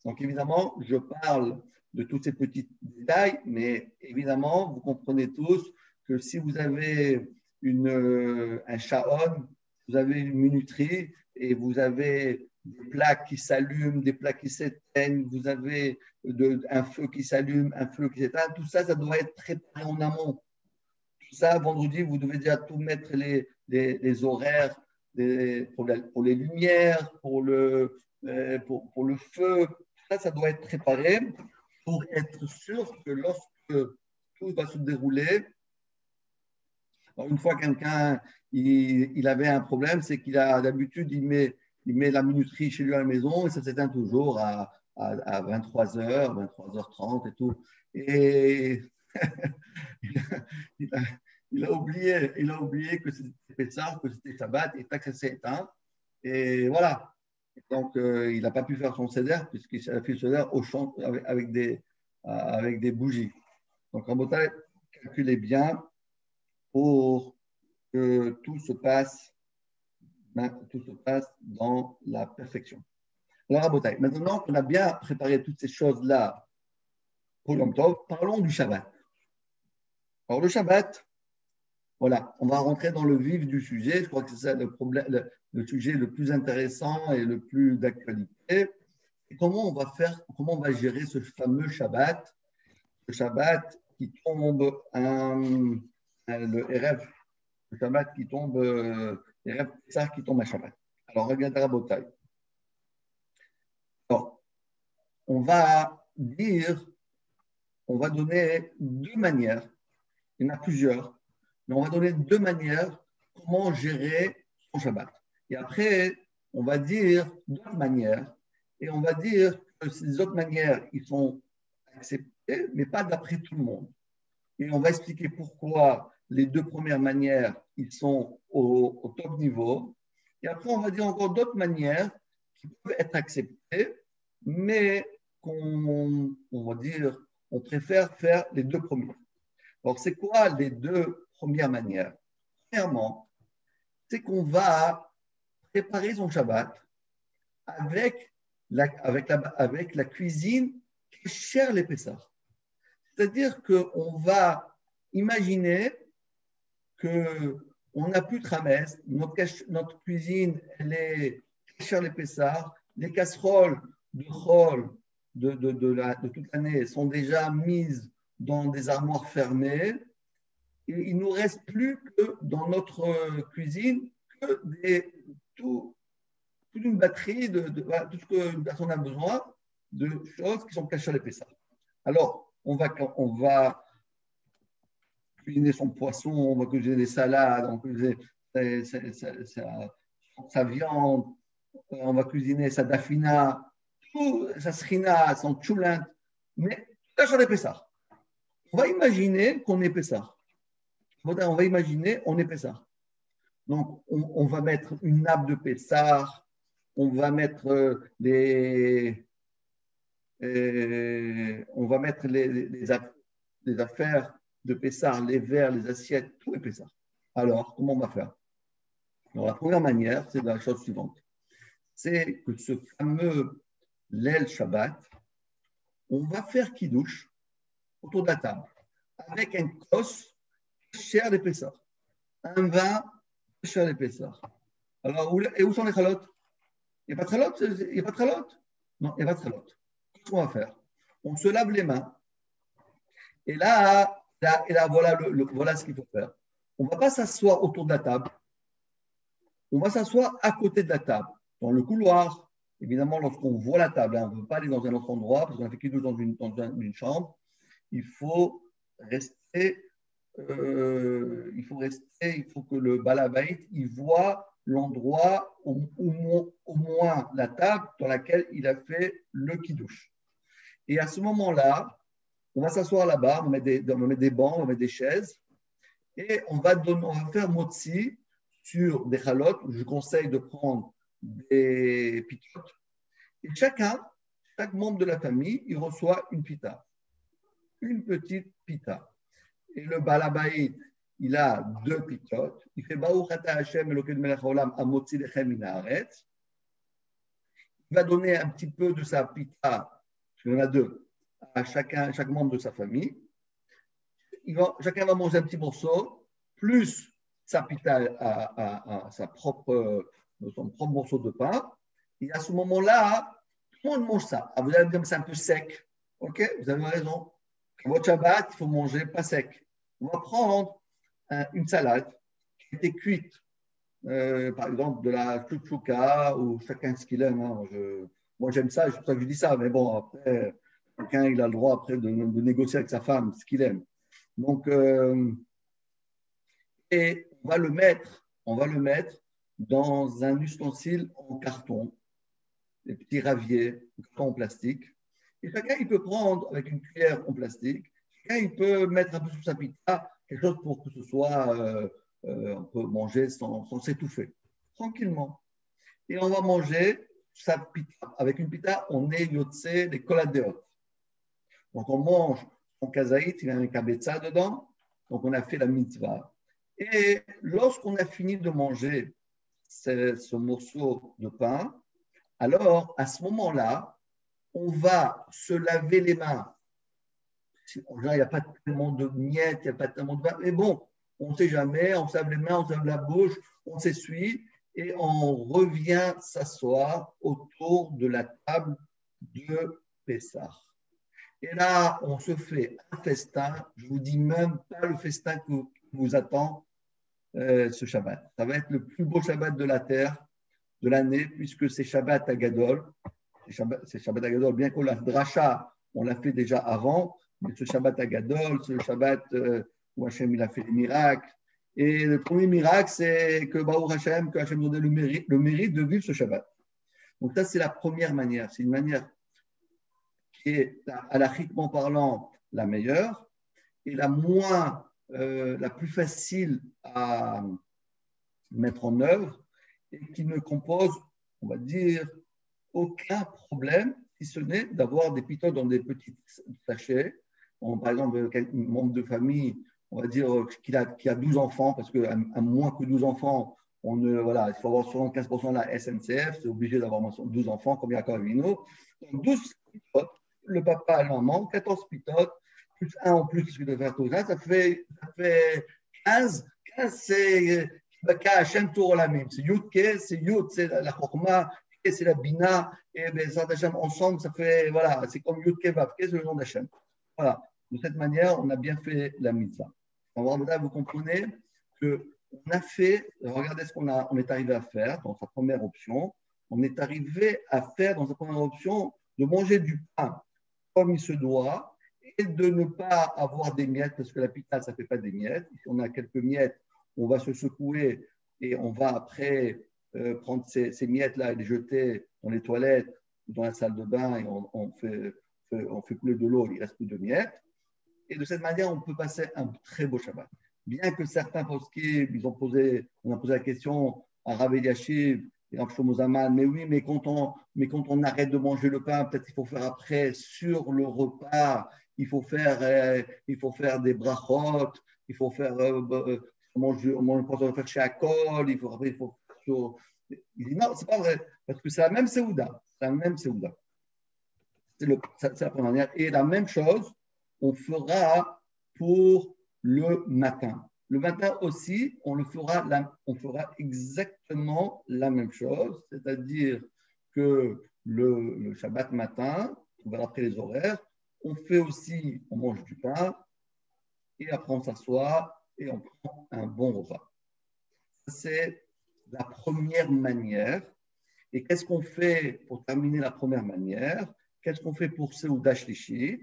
Donc évidemment, je parle de tous ces petits détails, mais évidemment, vous comprenez tous que si vous avez un sha'on, vous avez une minuterie et vous avez des plaques qui s'allument, des plaques qui s'éteignent, vous avez un feu qui s'allume, un feu qui s'éteint, tout ça, ça doit être préparé en amont. Tout ça, vendredi, vous devez déjà tout mettre les horaires pour les lumières, pour le feu. Ça doit être préparé pour être sûr que lorsque tout va se dérouler, alors une fois quelqu'un il avait un problème, c'est qu'il a d'habitude, il met la minuterie chez lui à la maison et ça s'éteint toujours à 23h, 23h30 et tout. Et il a oublié que c'était Pessah, que c'était Shabbat, et que ça s'est éteint. Et voilà. Donc, il n'a pas pu faire son seder puisqu'il a fait le seder au champ avec des bougies. Donc, en bataille, calculez bien pour que tout se passe dans la perfection. Alors, à bataille, maintenant qu'on a bien préparé toutes ces choses-là pour Yom Tov, parlons du Shabbat. Alors, le Shabbat, voilà, on va rentrer dans le vif du sujet. Je crois que c'est ça le sujet le plus intéressant et le plus d'actualité. Et comment on va gérer ce fameux Shabbat, le Shabbat qui tombe le Erev, le Shabbat qui tombe, Erev Pessah qui tombe à Shabbat. Alors, regardez la bataille. Alors, on va donner deux manières, il y en a plusieurs, mais on va donner deux manières comment gérer son Shabbat. Et après, on va dire d'autres manières, et on va dire que ces autres manières, ils sont acceptées, mais pas d'après tout le monde. Et on va expliquer pourquoi les deux premières manières, ils sont au top niveau. Et après, on va dire encore d'autres manières qui peuvent être acceptées, mais on va dire, on préfère faire les deux premières. Alors, c'est quoi les deux premières manières? Premièrement, c'est qu'on va préparer son Shabbat avec la cuisine qui chère les Pessah. C'est-à-dire qu'on va imaginer qu'on n'a plus de tramès, notre cuisine, elle est chère les Pessah, les casseroles de chol de toute l'année sont déjà mises dans des armoires fermées. Et il ne nous reste plus que dans notre cuisine toute une batterie tout ce qu'une personne a besoin de choses qui sont cachées à l'épaisseur. Alors, on va cuisiner son poisson, on va cuisiner des salades, on va cuisiner sa viande, on va cuisiner sa dafina, sa srina, son tchoulin, mais caché à l'épaisseur. On va imaginer qu'on est Pessah. On va imaginer on est Pessah. Donc, on va mettre une nappe de Pessah, on va mettre les affaires de Pessah, les verres, les assiettes, tout est Pessah. Alors, comment on va faire? Alors, la première manière, c'est la chose suivante. C'est que ce fameux Leil Shabbat, on va faire Kiddush autour de la table avec un kos cher les Pessah, un vin cher les Pessah. Alors, où sont les chalotes? Il n'y a pas de chalotes? Il n'y a pas de chalotes? Non, il n'y a pas de chalotes. Qu'est-ce qu'on va faire? On se lave les mains. Et là voilà ce qu'il faut faire. On ne va pas s'asseoir autour de la table. On va s'asseoir à côté de la table, dans le couloir. Évidemment, lorsqu'on voit la table, on ne veut pas aller dans un autre endroit, parce qu'on a fait quelque chose dans une chambre. Il faut rester, il faut que le balabait, il voit l'endroit, au moins la table dans laquelle il a fait le kiddush. Et à ce moment-là, on va s'asseoir là-bas, on va mettre des bancs, on va mettre des chaises, et on va faire motzi sur des chalotes. Je conseille de prendre des pitotes. Et chaque membre de la famille, il reçoit une pita, une petite pita. Et le Balabaït, il a 2 pitotes. Il fait Baruch ata Hashem Elokeinu melech haolam hamotzi lechem min haaretz. Il va donner un petit peu de sa pita, il y en a 2, à chaque membre de sa famille. Chacun va manger un petit morceau, plus sa pita à son propre morceau de pain. Et à ce moment-là, tout le monde mange ça. Ah, vous allez me dire, c'est un peu sec. OK, vous avez raison. Votre Shabbat, il faut manger pas sec. On va prendre une salade qui a été cuite. Par exemple, de la chouchouka ou chacun ce qu'il aime. Hein. Moi, j'aime ça, c'est pour ça que je dis ça. Mais bon, après, chacun il a le droit après de négocier avec sa femme ce qu'il aime. Donc, et on va le mettre dans un ustensile en carton, des petits raviers, en carton en plastique. Et chacun, il peut prendre avec une cuillère en plastique. Chacun, il peut mettre un peu sur sa pita, quelque chose pour que ce soit, on peut manger sans s'étouffer, tranquillement. Et on va manger sa pita. Avec une pita, on est yotse des coladéot. Donc, on mange son kazaït, il y a un kabetza dedans. Donc, on a fait la mitzvah. Et lorsqu'on a fini de manger ce morceau de pain, alors, à ce moment-là, on va se laver les mains. Il n'y a pas tellement de miettes, il n'y a pas tellement de vin, mais bon, on ne sait jamais, on se lave les mains, on se lave la bouche, on s'essuie et on revient s'asseoir autour de la table de Pessah. Et là, on se fait un festin, je ne vous dis même pas le festin qui vous attend ce Shabbat. Ça va être le plus beau Shabbat de la terre, de l'année, puisque c'est Shabbat à Gadol. C'est Shabbat à Gadol, bien qu'on la dracha, on l'a fait déjà avant, mais ce Shabbat à Gadol, c'est le Shabbat où Hachem il a fait les miracles. Et le premier miracle, c'est que Baruch Hashem, que Hachem donnait le mérite de vivre ce Shabbat. Donc ça, c'est la première manière. C'est une manière qui est, halachiquement parlant, la meilleure et la plus facile à mettre en œuvre et qui ne compose, on va dire, aucun problème, si ce n'est d'avoir des pitons dans des petits sachets. Par exemple, un membre de famille, on va dire qui a 12 enfants, parce qu'à moins que 12 enfants, voilà, il faut avoir 75% de la SNCF, c'est obligé d'avoir 12 enfants, comme Yaakov Avinu. Donc 12 pitotes, le papa et la maman, 14 pitotes, plus un en plus, ce que de faire tout ça, ça fait 15. 15, c'est Hachem Tour-Olamim. C'est Yud-Ke, c'est Yud, c'est la Chokma, c'est la Bina, et Bezrat Hashem, ensemble, ça fait, voilà, c'est comme Yud-Ke, Vav-Ke, c'est le nom d'Hachem. Voilà, de cette manière, on a bien fait la mitzvah. Là, vous comprenez qu'on a fait, regardez ce on est arrivé à faire dans sa première option. On est arrivé à faire dans sa première option de manger du pain comme il se doit et de ne pas avoir des miettes, parce que la pita, ça ne fait pas des miettes. Si on a quelques miettes, on va se secouer et on va après prendre ces miettes-là et les jeter dans les toilettes ou dans la salle de bain et on fait couler de l'eau, il ne reste plus de miettes. Et de cette manière, on peut passer un très beau Shabbat. Bien que certains poskim, on a posé la question à Rav Eliashiv et à Shlomo Zalman, mais oui, mais quand on arrête de manger le pain, peut-être qu'il faut faire après, sur le repas, il faut faire des brachot, il faut faire, on mange faire chez Akol, il faut il dit non, c'est pas vrai, parce que c'est la même Seouda. C'est la première manière. Et la même chose, on fera pour le matin. Le matin aussi, on fera exactement la même chose, c'est-à-dire que le Shabbat matin, on verra après les horaires, on mange du pain, et après on s'assoit et on prend un bon repas. C'est la première manière. Et qu'est-ce qu'on fait pour terminer la première manière? Qu'est-ce qu'on fait pour Seouda Shlishit?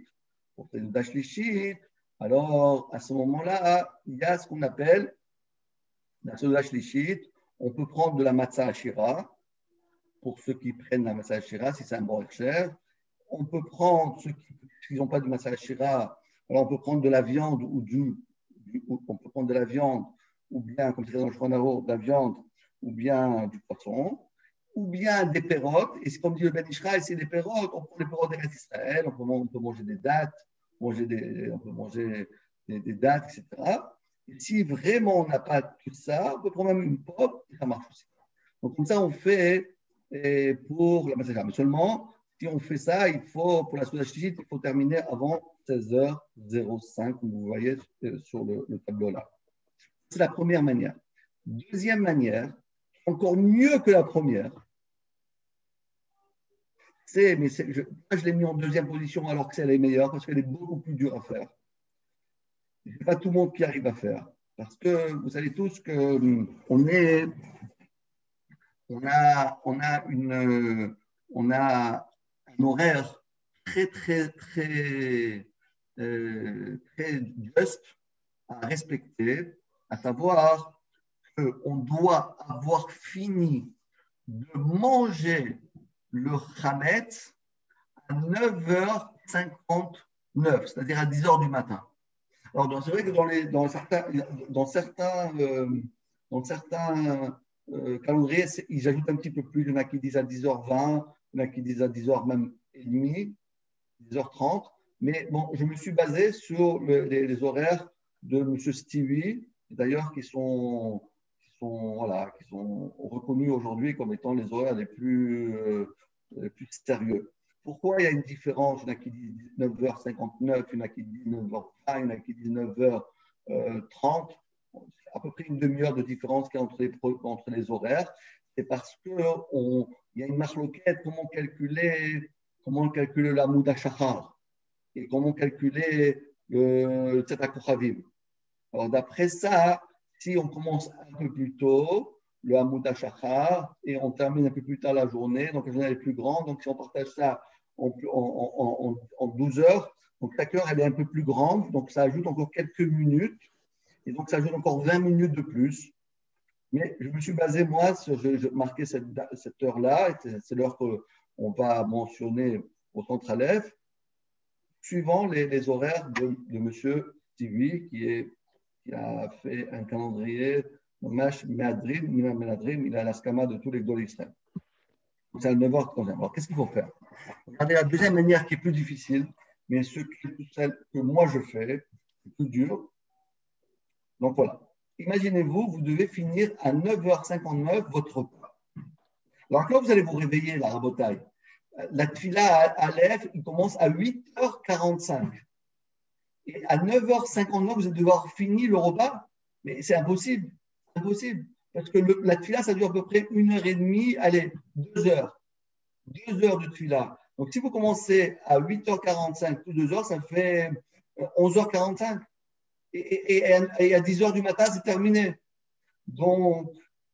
Pour Seouda Shlishit, alors à ce moment-là, il y a ce qu'on appelle la Seouda Shlishit. On peut prendre de la matzah Ashira, pour ceux qui prennent la matzah Ashira, si c'est un bon cher. On peut prendre, ceux qui n'ont pas de matzah Ashira, alors on peut prendre de la viande on peut prendre de la viande, ou bien, comme c'est dans le Shulchan Aruch, de la viande, ou bien du poisson. ou bien des pérotes. Et comme dit le Ben Israël, c'est des pérotes, on prend les pérotes des Israël, on peut manger des dattes, on peut manger des dattes, etc. Et si vraiment on n'a pas tout ça, on peut prendre même une pomme et ça marche aussi. Donc, comme ça, on fait pour la massacre. Mais seulement, si on fait ça, il faut, pour la soudage chiste, il faut terminer avant 16h05, comme vous voyez sur le tableau là. C'est la première manière. Deuxième manière, encore mieux que la première, moi je l'ai mis en deuxième position alors que c'est la meilleure parce qu'elle est beaucoup plus dure à faire. Ce n'est pas tout le monde qui arrive à faire. Parce que vous savez tous qu'on on a un horaire très, très, très, très juste à respecter, à savoir qu'on doit avoir fini de manger le Hametz à 9h59, c'est-à-dire à 10h du matin. Alors, c'est vrai que dans certains calendriers, ils ajoutent un petit peu plus. Il y en a qui disent à 10h20, il y en a qui disent à 10h même et demie, 10h30. Mais bon, je me suis basé sur les horaires de M. Stevie, d'ailleurs, qui sont reconnus aujourd'hui comme étant les horaires les plus sérieux. Pourquoi il y a une différence? Il y en a qui disent 9h59, il y en a qui disent 9h20, il y en a qui disent 9h30. C'est à peu près une demi-heure de différence qu'il y a entre les horaires. C'est parce qu'il y a une marloquette, comment calculer la Mouda Shachar et comment calculer le Tzedakah Kochavim. Alors, d'après ça, si on commence un peu plus tôt, le Hamoud HaShachar, et on termine un peu plus tard la journée, donc la journée est plus grande, donc si on partage ça en 12 heures, donc chaque heure elle est un peu plus grande, donc ça ajoute encore quelques minutes, et donc ça ajoute encore 20 minutes de plus. Mais je me suis basé, moi, je marquais cette heure-là, c'est l'heure qu'on va mentionner au centre Aleph, suivant les horaires de M. Tivi, qui a fait un calendrier, Mash Meadrim, il a l'ascama de tous les Gdol Israël. C'est à 9h30. Alors, qu'est-ce qu'il faut faire? Regardez la deuxième manière qui est plus difficile, mais celle que moi je fais, c'est plus dur. Donc voilà. Imaginez-vous, vous devez finir à 9h59 votre repas. Alors quand vous allez vous réveiller, la rabotaille, la tfila à Aleph, il commence à 8h45. Et à 9h59, vous allez devoir finir le repas. Mais c'est impossible. Impossible. Parce que la tfila, ça dure à peu près 1h30, allez, 2 heures. 2 heures de tfila. Donc, si vous commencez à 8h45, plus 2 heures, ça fait 11h45. Et à 10h du matin, c'est terminé. Donc,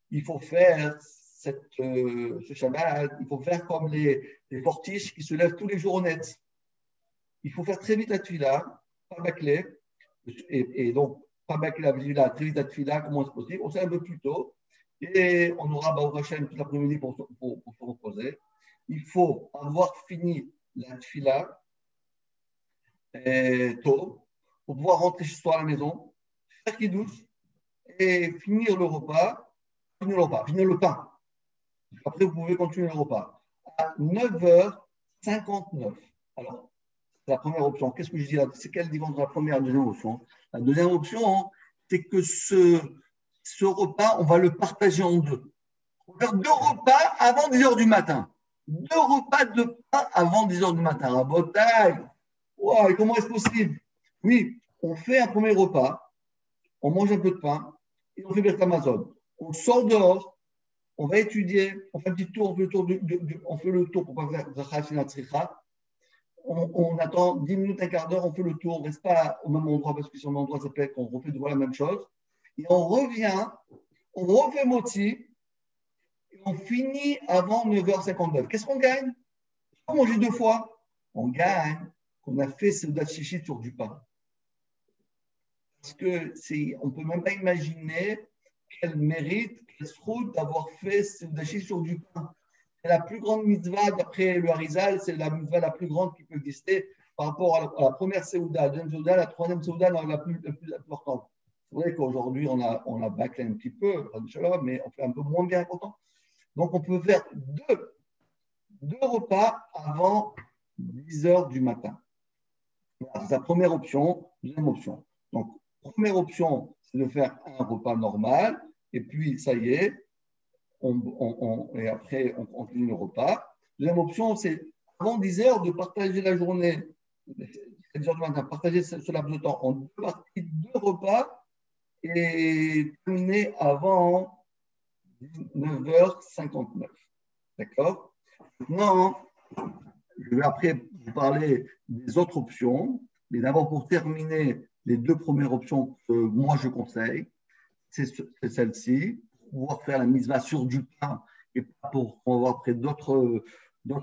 il faut faire ce Shabbat, il faut faire comme les fortiches qui se lèvent tous les jours au net. Il faut faire très vite la tfila, pas bâcler. Et donc, pas bâcler la tfila, très vite la tfila, comment c'est possible. On sait un peu plus tôt. Et on aura Baruch Hashem toute l'après-midi pour se reposer. Il faut avoir fini la tfila tôt pour pouvoir rentrer chez soi à la maison, faire kiddush et finir le repas, finir le pain. Après, vous pouvez continuer le repas. À 9h59. Alors, c'est la première option. Qu'est-ce que je dis là? C'est quelle différence entre la première et la deuxième option? La deuxième option, c'est que ce repas, on va le partager en deux. On va faire 2 repas avant 10h du matin. 2 repas de pain avant 10h du matin. Un beau taille. Wow, comment est-ce possible? Oui, on fait un premier repas, on mange un peu de pain et on fait Birkat Hamazon. On sort dehors, on va étudier, on fait un petit tour, on fait le tour pour pas faire Zachar Shinatzricha. On attend 10 minutes, un quart d'heure, on fait le tour, on ne reste pas au même endroit parce que sur un endroit, ça fait qu'on refait de voir la même chose. Et on revient, on refait Motzi et on finit avant 9h59. Qu'est-ce qu'on gagne? On mange 2 fois. On gagne qu'on a fait Seudat Shishit sur du pain. Parce qu'on ne peut même pas imaginer quel mérite, quel route d'avoir fait Seudat Shishit sur du pain. C'est la plus grande mitzvah, d'après le Harizal, c'est la mitzvah la plus grande qui peut exister par rapport à la première Seuda, la deuxième Seuda, la troisième Seuda, la plus importante. C'est vrai qu'aujourd'hui, on a bâclé un petit peu, mais on fait un peu moins bien important. Donc, on peut faire deux repas avant 10 heures du matin. C'est la première option. Deuxième option. Donc, première option, c'est de faire un repas normal. Et puis, ça y est, et après, on continue le repas. Deuxième option, c'est avant 10 heures de partager la journée, 10 heures du matin, partager ce laps de temps en deux parties, deux repas et terminer avant 9h59. D'accord? Maintenant, je vais après vous parler des autres options, mais d'abord pour terminer les deux premières options que moi je conseille, c'est celle-ci, pour pouvoir faire la mitzvah sur du pain et pas pour avoir après d'autres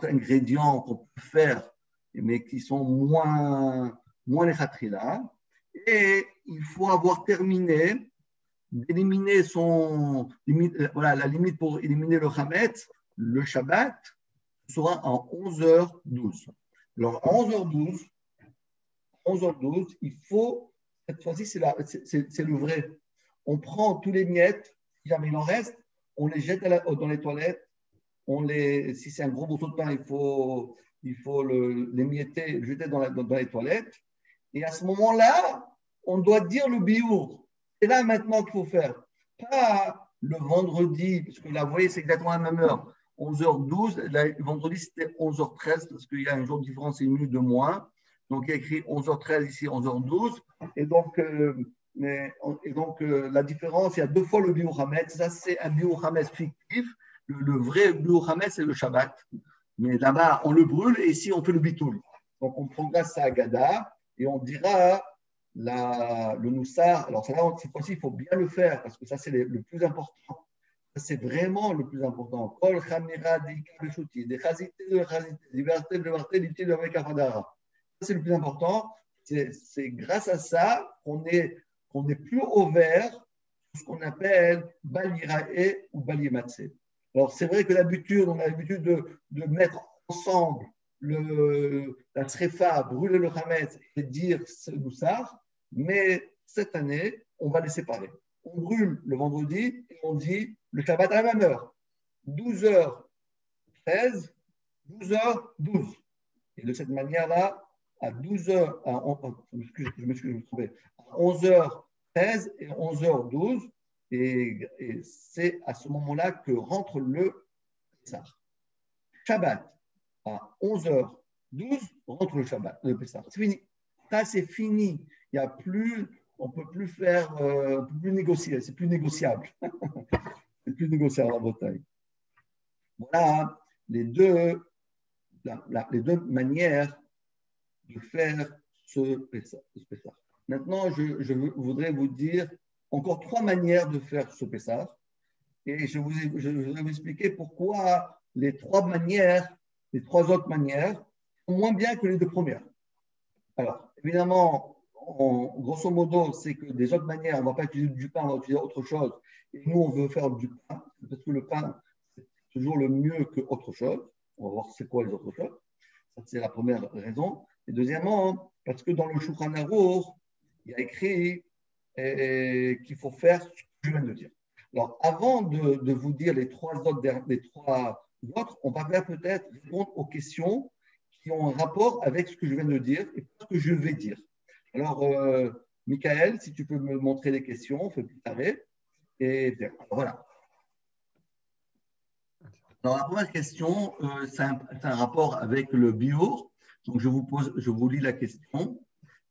ingrédients qu'on peut faire, mais qui sont moins les khatrila. Et il faut avoir terminé d'éliminer voilà, la limite pour éliminer le Hametz, le Shabbat, sera en 11h12. Alors, à 11h12, il faut, cette fois-ci, c'est le vrai. On prend tous les miettes, si jamais il en reste, on les jette dans les toilettes. Si c'est un gros morceau de pain, il faut l'émietter, le jeter dans les toilettes. Et à ce moment-là, on doit dire le biour. C'est là maintenant qu'il faut faire. Pas le vendredi, parce que là, vous voyez, c'est exactement la même heure. 11h12, le vendredi, c'était 11h13, parce qu'il y a un jour de différence et une minute de moins. Donc, il y a écrit 11h13 ici, 11h12. Et donc, la différence, il y a deux fois le biour hametz. Ça, c'est un biour hametz fictif. Le vrai biour hametz, c'est le Shabbat. Mais là-bas, on le brûle et ici, on fait le bitoul. Donc, on progresse à Agada et on dira le Noussar. Alors, ça, cette fois-ci, il faut bien le faire parce que ça, c'est le plus important. C'est vraiment le plus important. Kol Khamira Dikabeshuti, des Chazité de Chazité, liberté de liberté, l'utilité de Mekafadara. Ça, c'est le plus important. C'est grâce à ça qu'on est plus au vert, ce qu'on appelle Balirae ou Balimatse. Alors, c'est vrai que d'habitude, on a l'habitude de mettre ensemble la Srefa, brûler le Hametz et dire ce Noussar, mais cette année, on va les séparer. On brûle le vendredi et on dit le Shabbat à la même heure. 12h13, 12h12. Et de cette manière-là, à 12h, je m'excuse, à 11h13 et 11h12, et c'est à ce moment-là que rentre le Pessah. Shabbat, à 11h12, rentre le Shabbat, le Pessah. C'est fini. Ça, c'est fini. Il y a plus, on ne peut plus faire, on ne peut plus négocier, c'est plus négociable. C'est plus négociable en Bretagne. Voilà les deux manières de faire ce Pessah. Maintenant, je voudrais vous dire encore trois manières de faire ce Pessah. Et je voudrais vous expliquer pourquoi les trois autres manières sont moins bien que les deux premières. Alors, évidemment, grosso modo, c'est que des autres manières, on ne va pas utiliser du pain, on va utiliser autre chose. Et nous, on veut faire du pain, parce que le pain, c'est toujours le mieux que autre chose. On va voir c'est quoi les autres choses. Ça, c'est la première raison. Et deuxièmement, parce que dans le Shulchan Aruch, il y a écrit qu'il faut faire ce que je viens de dire. Alors, avant de vous dire les trois autres, on va peut-être répondre aux questions qui ont un rapport avec ce que je viens de dire et ce que je vais dire. Alors, Michael, si tu peux me montrer les questions, on fait plus tard. Et voilà. Alors, la première question, c'est un rapport avec le bio. Donc, je vous lis la question.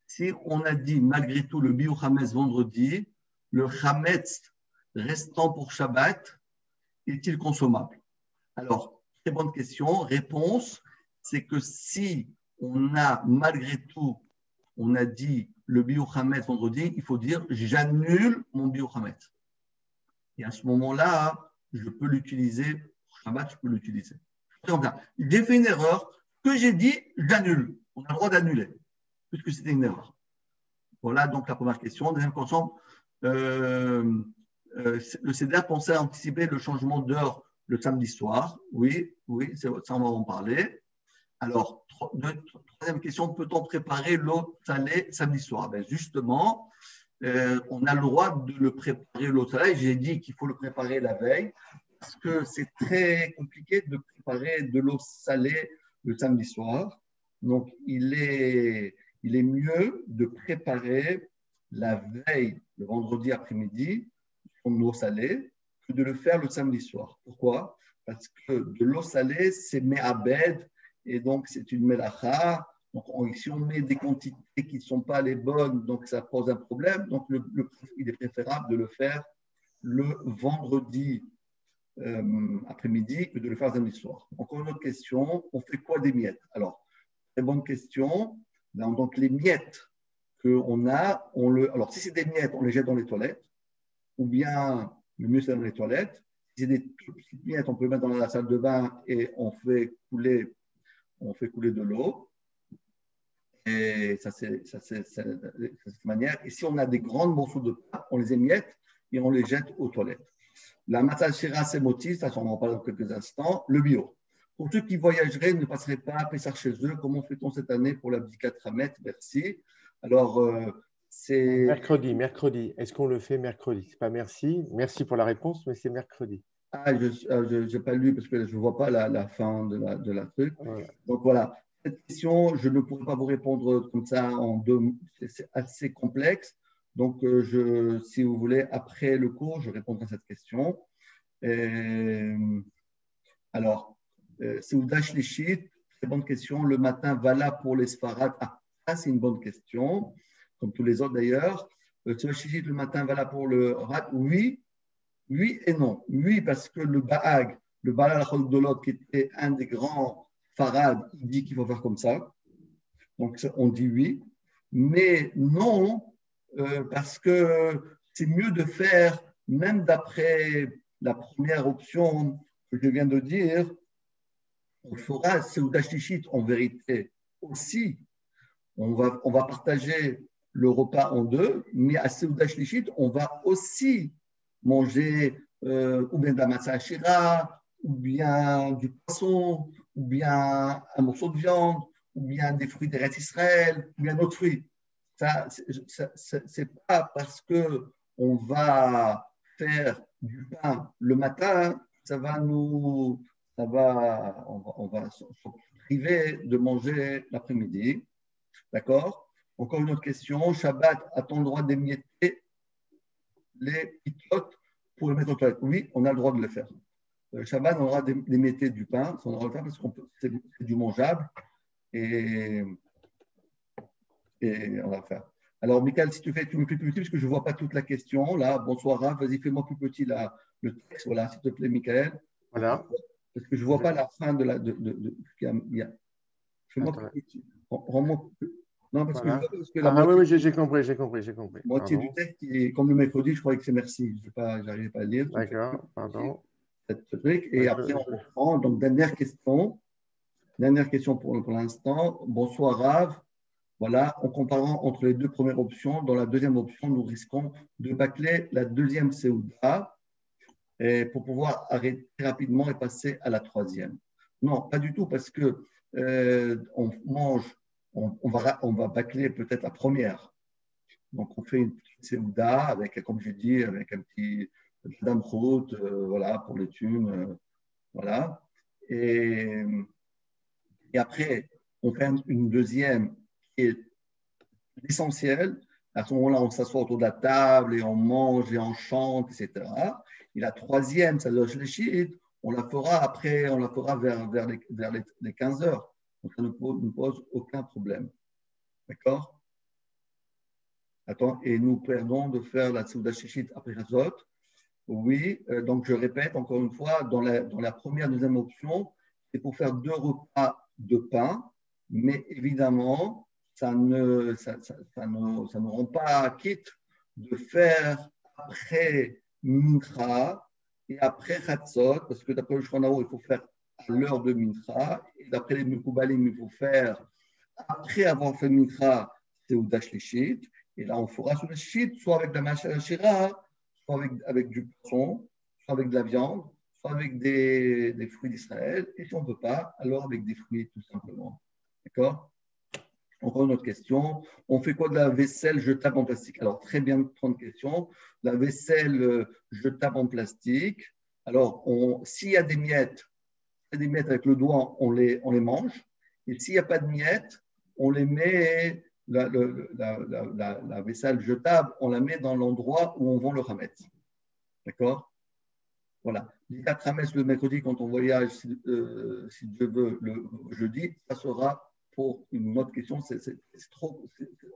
Si on a dit malgré tout le bio Hametz vendredi, le Hametz restant pour Shabbat est-il consommable? Alors, très bonne question. Réponse, c'est que si on a malgré tout, on a dit le bio Hametz vendredi, il faut dire j'annule mon bio Hametz. Et à ce moment-là, je peux l'utiliser. Pour Shabbat, je peux l'utiliser. J'ai fait une erreur. Que j'ai dit, j'annule. On a le droit d'annuler, puisque c'était une erreur. Voilà donc la première question. Deuxième question, le CEDER pensait anticiper le changement d'heure le samedi soir. Oui, ça on va en parler. Alors, troisième question, peut-on préparer l'eau salée samedi soir? Ben justement, on a le droit de le préparer l'eau salée. J'ai dit qu'il faut le préparer la veille. parce que c'est très compliqué de préparer de l'eau salée le samedi soir. Donc, il est mieux de préparer la veille, le vendredi après-midi, son eau salée, que de le faire le samedi soir. Pourquoi? Parce que de l'eau salée, c'est me'abed, et donc c'est une melacha. Donc, si on met des quantités qui ne sont pas les bonnes, donc ça pose un problème. Donc, il est préférable de le faire le vendredi après-midi que de le faire le samedi soir. Encore une autre question, on fait quoi des miettes? Alors, très bonne question. Donc, les miettes qu'on a, alors si c'est des miettes, on les jette dans les toilettes, ou bien le mieux c'est dans les toilettes. Si c'est des petites miettes, on peut les mettre dans la salle de bain et on fait couler de l'eau. Et ça, c'est cette manière. Et si on a des grands morceaux de pain, on les émiette et on les jette aux toilettes. La matzah shira sémoti, ça, on en parle dans quelques instants. Le bio. Pour ceux qui voyageraient, ne passeraient pas à Pessah chez eux, comment fait-on cette année pour la Bdikat Hametz? Merci. Alors, c'est… Mercredi. Est-ce qu'on le fait mercredi? C'est pas merci. Merci pour la réponse, mais c'est mercredi. Ah, je n'ai pas lu parce que je ne vois pas la fin de la truc. Voilà. Donc voilà, cette question, je ne pourrais pas vous répondre comme ça en deux, c'est assez complexe. Donc, si vous voulez, après le cours, je répondrai à cette question. Alors, Seuda Shlichit, très bonne question. Le matin, voilà pour les Sfarad. Ah, ça, c'est une bonne question, comme tous les autres d'ailleurs. Seuda Shlichit, le matin, voilà pour le Rat. Oui et non. Oui, parce que le Baal al-Khodolot, qui était un des grands Farad, il dit qu'il faut faire comme ça. Donc, on dit oui. Mais non, parce que c'est mieux de faire, même d'après la première option que je viens de dire, on fera Seuda Shlichit en vérité aussi. On va partager le repas en deux, mais à Seuda Shlichit, on va aussi manger ou bien de la matzah shira, ou bien du poisson, ou bien un morceau de viande, ou bien des fruits d'Eretz Israël, ou bien d'autres fruits. Ça, c'est pas parce que on va faire du pain le matin, on va se priver de manger l'après-midi. D'accord? Encore une autre question. Shabbat, a-t-on le droit d'émietter les pitotes pour le mettre aux toilettes? Oui, on a le droit de le faire. Shabbat, on aura d'émietter du pain, on aura le faire parce que c'est du mangeable et on va le faire. Alors, Michael, si tu me fais plus petit parce que je ne vois pas toute la question. Là, bonsoir, Raph, vas-y, fais-moi plus petit le texte. Voilà, s'il te plaît, Michael. Voilà. Parce que je ne vois pas la fin de la. Fais-moi plus petit. Rends-moi plus. Non, parce Voilà. que la moitié, oui, j'ai compris. moitié du texte, comme le mercredi, je croyais que c'est merci. Je n'arrivais pas à lire. D'accord, pardon. Ce truc. Et après, on reprend. Donc, dernière question. Dernière question pour l'instant. Bonsoir, Rav. Voilà, en comparant entre les deux premières options, dans la deuxième option, nous risquons de bâcler la deuxième Seouda pour pouvoir arrêter rapidement et passer à la troisième. Non, pas du tout, parce que on va bâcler peut-être la première. Donc, on fait une petite Seouda avec, comme je dis, avec un petit damrout, voilà, pour les thunes, voilà. Et après, on fait une deuxième qui est l'essentiel. À ce moment-là, on s'assoit autour de la table et on mange et on chante, etc. Et la troisième, ça doit se on la fera après, on la fera vers les 15 heures. Donc, ça ne pose aucun problème. D'accord? Attends, et nous perdons de faire la Seuda Shlichit après Hazot. Oui, donc je répète encore une fois, dans la première, deuxième option, c'est pour faire 2 repas de pain, mais évidemment, ça ne rend pas quitte de faire après Mincha et après Chatzot, parce que d'après le Shulchan Aroukh, il faut faire à l'heure de Mincha, et d'après les Mekoubalim, il faut faire après avoir fait Mincha, c'est Seuda Shlichit, et là on fera Seuda Shlichit, soit avec la Macha Shira, soit avec du poisson, soit avec de la viande, soit avec des fruits d'Israël, et si on ne peut pas, alors avec des fruits tout simplement. D'accord? Encore une autre question. On fait quoi de la vaisselle jetable en plastique? Alors, très bien, 30 questions. La vaisselle jetable en plastique, Alors, s'il y a des miettes avec le doigt, on les mange. Et s'il n'y a pas de miettes, on les met, la vaisselle jetable, on la met dans l'endroit où on vend le hametz. D'accord? Voilà. L'Ikat Hametz le mercredi, quand on voyage, si Dieu veut, le jeudi, ça sera pour une autre question, c'est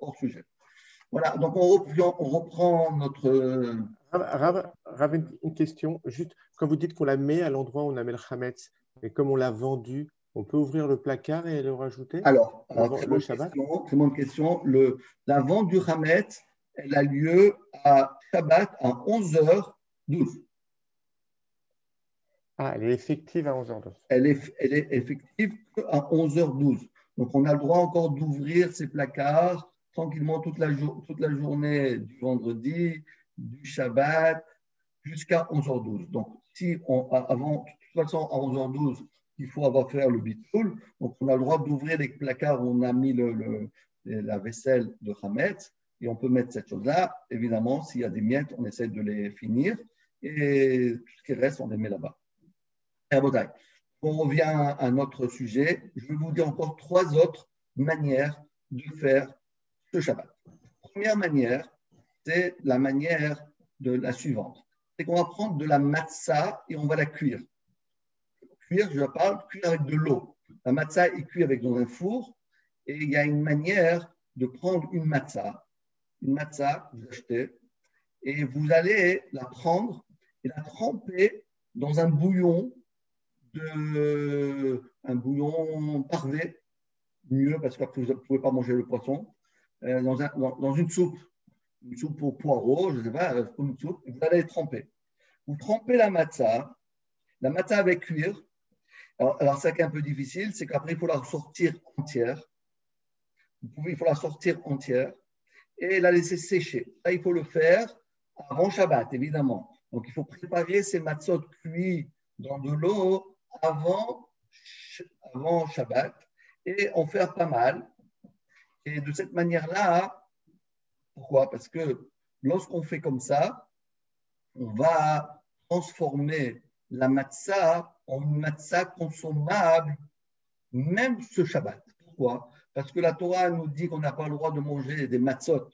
hors sujet. Voilà, donc on reprend notre… Rav, une question. Juste, quand vous dites qu'on la met à l'endroit où on a mis le Hametz, et comme on l'a vendu, on peut ouvrir le placard et le rajouter Alors le Shabbat? très bonne question. La vente du Hametz, elle a lieu à Shabbat à 11h12. Ah, elle est effective à 11h12. Elle est effective à 11h12. Donc, on a le droit encore d'ouvrir ces placards tranquillement toute la journée du vendredi, du Shabbat, jusqu'à 11h12. Donc, de toute façon, à 11h12, il faut avoir fait le bitoul. Donc, on a le droit d'ouvrir les placards où on a mis la vaisselle de Hametz et on peut mettre cette chose-là. Évidemment, s'il y a des miettes, on essaie de les finir et tout ce qui reste, on les met là-bas. On revient à notre sujet. Je vais vous dire encore 3 autres manières de faire ce Shabbat. Première manière, c'est la manière de la suivante. C'est qu'on va prendre de la matzah et on va la cuire. Cuire, je parle, cuire avec de l'eau. La matzah est cuite dans un four et il y a une manière de prendre une matzah que vous achetez et vous allez la prendre et la tremper dans un bouillon parvé, mieux parce qu'après vous ne pouvez pas manger le poisson, dans une soupe au poireau, je ne sais pas, une soupe, vous allez les tremper. Vous trempez la matzah avec cuire. Alors ça qui est un peu difficile, c'est qu'après il faut la sortir entière. Il faut la sortir entière et la laisser sécher. Ça, il faut le faire avant Shabbat, évidemment. Donc il faut préparer ces matzot cuits dans de l'eau avant Shabbat et en faire pas mal. Et de cette manière-là, pourquoi? Parce que lorsqu'on fait comme ça, on va transformer la matzah en une matzah consommable, même ce Shabbat. Pourquoi? Parce que la Torah nous dit qu'on n'a pas le droit de manger des matzot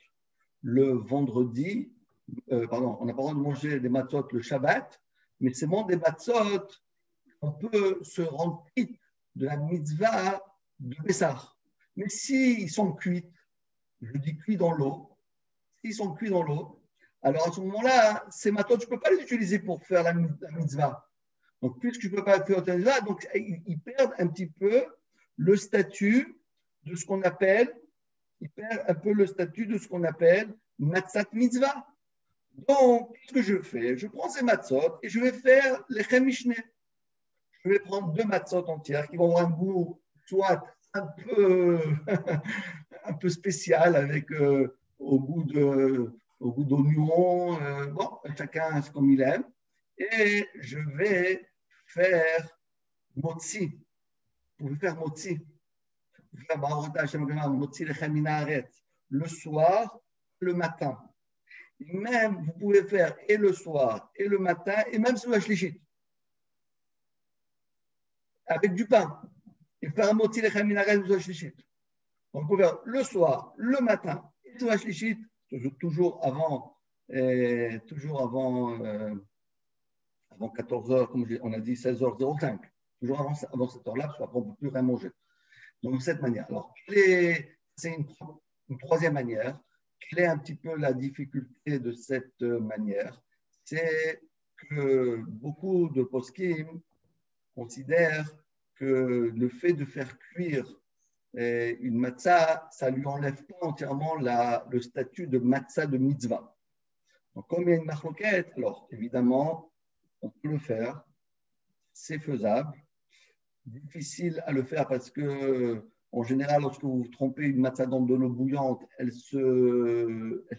le vendredi, on n'a pas le droit de manger des matzot le Shabbat, mais c'est bon des matzot on peut se rendre quitte de la mitzvah de Pessah. Mais s'ils sont cuits, je dis cuits dans l'eau, s'ils sont cuits dans l'eau, alors à ce moment-là, ces matzot, je ne peux pas les utiliser pour faire la mitzvah. Donc, puisque je ne peux pas faire la mitzvah, donc ils perdent un petit peu le statut de ce qu'on appelle, matzat mitzvah. Donc, qu'est-ce que je fais? Je prends ces matzot et je vais faire les chemishné. Je vais prendre 2 matzot entières qui vont avoir un goût soit un peu spécial avec au goût d'oignon. Bon, chacun comme il aime. Et je vais faire motzi. Vous pouvez faire motzi. Le soir, le matin. Et même, vous pouvez faire et le soir, et le matin, et même sur la shlichit. Avec du pain. Et faire un moti lechem minaret sur la shlichit. Donc, vous pouvez faire le soir, le matin, et sur la shlichit, toujours avant 14h, comme on a dit 16h05. Toujours avant cette heure-là, parce qu'après, on ne peut plus rien manger. Donc, de cette manière. Alors, c'est une troisième manière. Quelle est un petit peu la difficulté de cette manière? C'est que beaucoup de poskim considèrent que le fait de faire cuire une matzah, ça ne lui enlève pas entièrement le statut de matzah de mitzvah. Donc, comme il y a une marloquette, alors évidemment, on peut le faire, c'est faisable. Difficile à le faire parce que, en général, lorsque vous trempez une matzah dans de l'eau bouillante, elle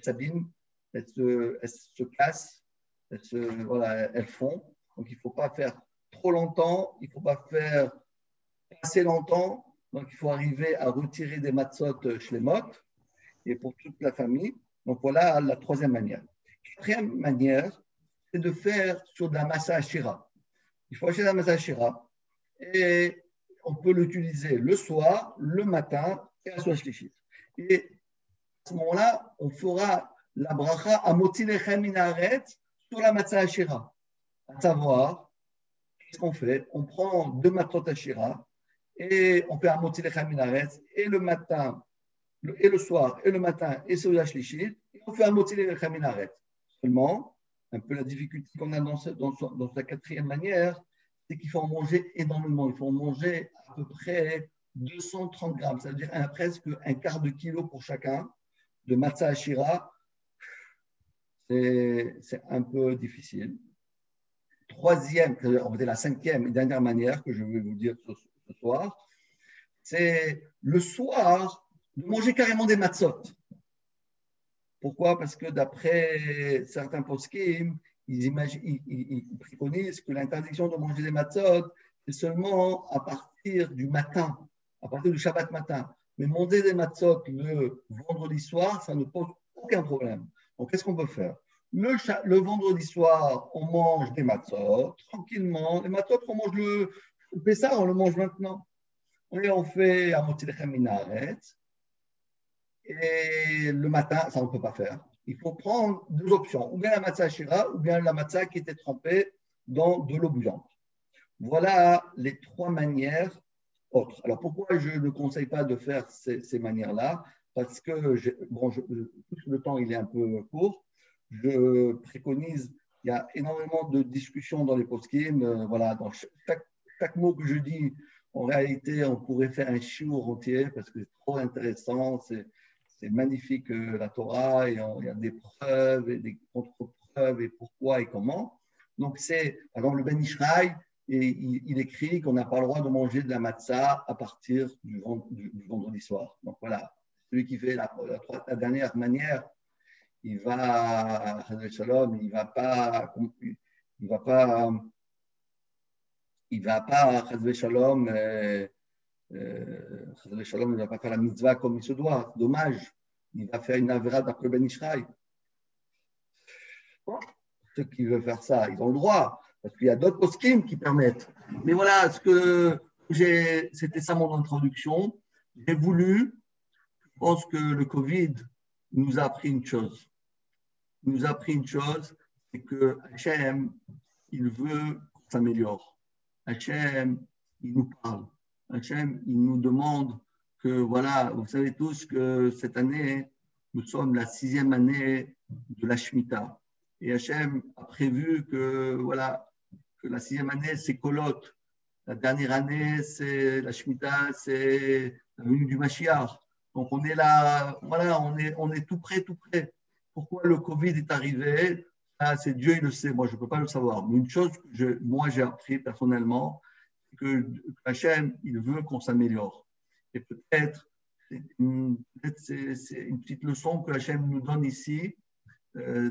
s'abîme, elle se casse, elle fond. Donc, il ne faut pas faire trop longtemps, il ne faut pas faire assez longtemps. Donc, il faut arriver à retirer des matzot shlemot et pour toute la famille. Donc, voilà la troisième manière. Quatrième manière, c'est de faire sur de la massa hachira. Il faut acheter de la massa hachira et on peut l'utiliser le soir, le matin et à Soua Shlichit. Et à ce moment-là, on fera la bracha à Motzi Lechem min haaretz sur la matzah hachira. À savoir, qu'est-ce qu'on fait? On prend 2 matzot hachira et on fait un Motzi Lechem min haaretz et le matin, et le soir, et le matin, et Soua Shlichit, et on fait un Motzi Lechem min haaretz. Seulement, un peu la difficulté qu'on a dans sa quatrième manière, c'est qu'il faut en manger énormément. Il faut en manger à peu près 230 grammes, ça veut dire presque un quart de kilo pour chacun de matzah hachira. C'est un peu difficile. Troisième, on va dire la cinquième et dernière manière que je vais vous dire ce soir, c'est le soir de manger carrément des matzot. Pourquoi? Parce que d'après certains poskim, ils préconisent que l'interdiction de manger des matzot, c'est seulement à partir du matin, à partir du Shabbat matin. Mais manger des matzot le vendredi soir, ça ne pose aucun problème. Donc, qu'est-ce qu'on peut faire? Le vendredi soir, on mange des matzot, tranquillement. Les matzot, on mange le Pessah, on le mange maintenant. Et on fait un Motzi Lechem min haaretz. Et le matin, ça on ne peut pas faire. Il faut prendre 2 options, ou bien la matzah hachira, ou bien la matzah qui était trempée dans de l'eau bouillante. Voilà les 3 manières autres. Alors pourquoi je ne conseille pas de faire ces manières-là? Parce que le temps il est un peu court. Je préconise, il y a énormément de discussions dans les poskim. Voilà, dans chaque mot que je dis, en réalité, on pourrait faire un shiur entier parce que c'est trop intéressant. C'est magnifique la Torah, et il y a des preuves et des contre-preuves et pourquoi et comment. Donc, c'est, par exemple, le Ben Ishraï, et il écrit qu'on n'a pas le droit de manger de la matzah à partir du vendredi soir. Donc, voilà, celui qui fait la dernière manière, il va, Shalom, il va pas, Shalom, Shalom, il ne va pas faire la mitzvah comme il se doit. Dommage. Il va faire une avéra d'après Ben Ishraï. Bon, ceux qui veulent faire ça, ils ont le droit, parce qu'il y a d'autres poskim qui permettent. Mais voilà, c'était ça mon introduction. J'ai voulu, je pense que le Covid nous a appris une chose. Il nous a appris une chose, c'est que Hachem, il veut qu'on s'améliore. Hachem, il nous parle. Hachem, il nous demande que, voilà, vous savez tous que cette année, nous sommes la 6e année de la Shemitah. Et Hachem a prévu que, voilà, que la 6e année, c'est Kolot. La dernière année, c'est la Shemitah, c'est la venue du Mashiach. Donc, on est là, voilà, on est tout près, tout près. Pourquoi le Covid est arrivé? Ah, c'est Dieu, il le sait. Moi, je ne peux pas le savoir. Mais une chose que moi, j'ai appris personnellement, que Hachem, il veut qu'on s'améliore. Et peut-être, c'est une petite leçon que Hachem nous donne ici,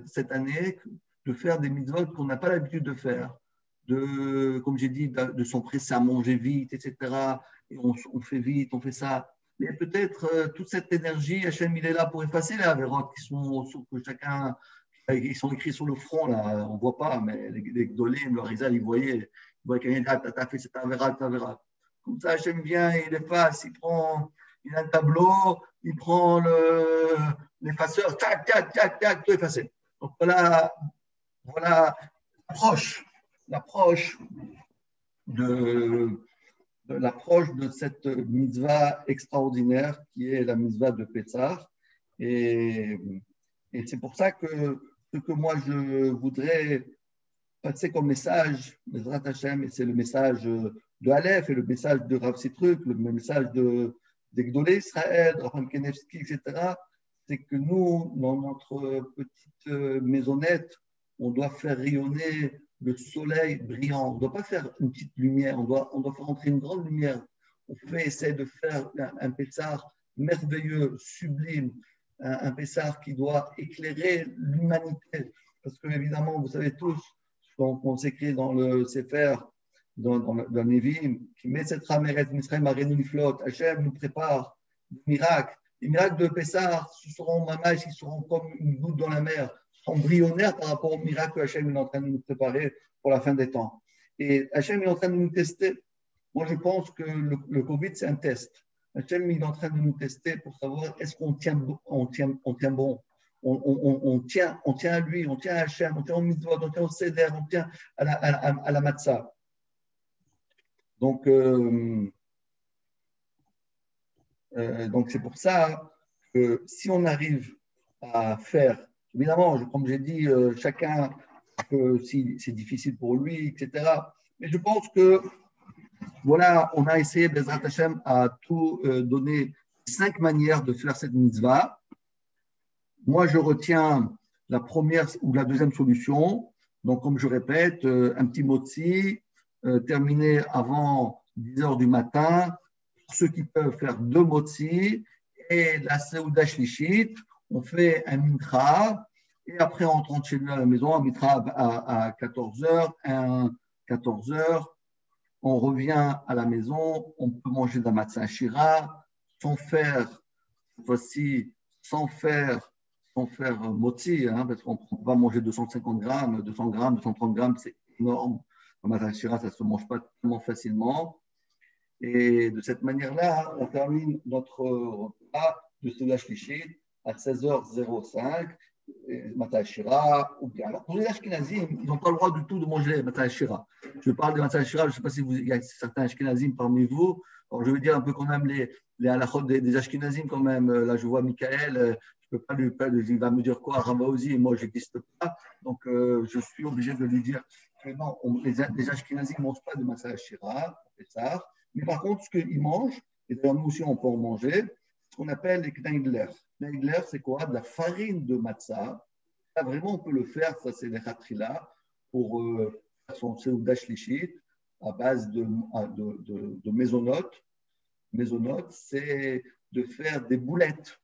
cette année, de faire des mitzvot qu'on n'a pas l'habitude de faire. Comme j'ai dit, de s'empresser à manger vite, etc. Et on fait vite, on fait ça. Mais peut-être toute cette énergie, Hachem, il est là pour effacer les avérotes qui sont ils sont écrits sur le front, là, on ne voit pas, mais les Gdolim, le Rizal, ils voyaient quelqu'un dire, t'as fait cette avéra, Comme ça, Hachem vient, il efface, il a un tableau, il prend l'effaceur, tac, tout effacé. Donc voilà l'approche de cette mitzvah extraordinaire qui est la mitzvah de Pessah. Et c'est pour ça que ce que moi je voudrais passer comme message, Bezrat Hashem, et c'est le message de Aleph et le message de Rav Sitruk, le message des Gdolé Israël, de Rav Kenevski, etc., c'est que nous, dans notre petite maisonnette, on doit faire rayonner le soleil brillant. On ne doit pas faire une petite lumière, on doit faire entrer une grande lumière. On essaie de faire un Pessah merveilleux, sublime, un Pessah qui doit éclairer l'humanité. Parce que, évidemment, vous savez tous, qu'on s'écrit dans le Sefer, dans le Nevi'im, qui met cette rameret, Misraïm, Arénou, flotte, Hachem nous prépare des miracles. Les miracles de Pessah, ce seront mamash, ils seront comme une goutte dans la mer. embryonnaire par rapport au miracle que Hachem est en train de nous préparer pour la fin des temps. Et Hachem est en train de nous tester. Moi, je pense que le Covid, c'est un test. Hachem est en train de nous tester pour savoir est-ce qu'on tient bon, on tient à lui, on tient à Hachem, on tient au mitzvot, on tient au seder, on tient à la matzah. Donc c'est pour ça que si on arrive à faire, évidemment, comme j'ai dit, chacun, si c'est difficile pour lui, etc. Mais je pense que, voilà, on a essayé, Bezrat Hashem, à tout donner 5 manières de faire cette mitzvah. Moi, je retiens la première ou la deuxième solution. Donc, comme je répète, un petit motzi, terminé avant 10 heures du matin. Pour ceux qui peuvent faire 2 motzi et la Seuda Shlishit, on fait un mincha et après on rentre chez nous à la maison, un mincha à 14 heures, un 14 heures. On revient à la maison, on peut manger de la matzah shira sans faire, cette fois-ci, sans faire motzi, hein, parce qu'on ne peut pas manger 250 grammes, 200 grammes, 230 grammes, c'est énorme. La matzah shira, ça ne se mange pas tellement facilement. Et de cette manière-là, on termine notre repas de Seuda Shlishit à 16h05, Matzah Shira, ou bien. Alors, pour les Ashkenazim, ils n'ont pas le droit du tout de manger Matzah Shira. Je parle de Matzah Shira, je ne sais pas si il y a certains Ashkenazim parmi vous. Alors, je veux dire un peu quand même les halakhot des Ashkenazim, quand même. Là, je vois Michael, je ne peux pas lui parler, il va me dire quoi, Ravaozi, et moi, je n'existe pas. Donc, je suis obligé de lui dire que non, les Ashkenazim ne mangent pas de Matzah Shira, ça. Mais par contre, ce qu'ils mangent, et d'ailleurs nous aussi on peut en manger, ce qu'on appelle les kneidler. Kneidler, c'est quoi? De la farine de matzah. Là, vraiment, on peut le faire, ça c'est les khatrila, pour faire son seuda shlishit à base de mésonotes. Mésonotes, c'est de faire des boulettes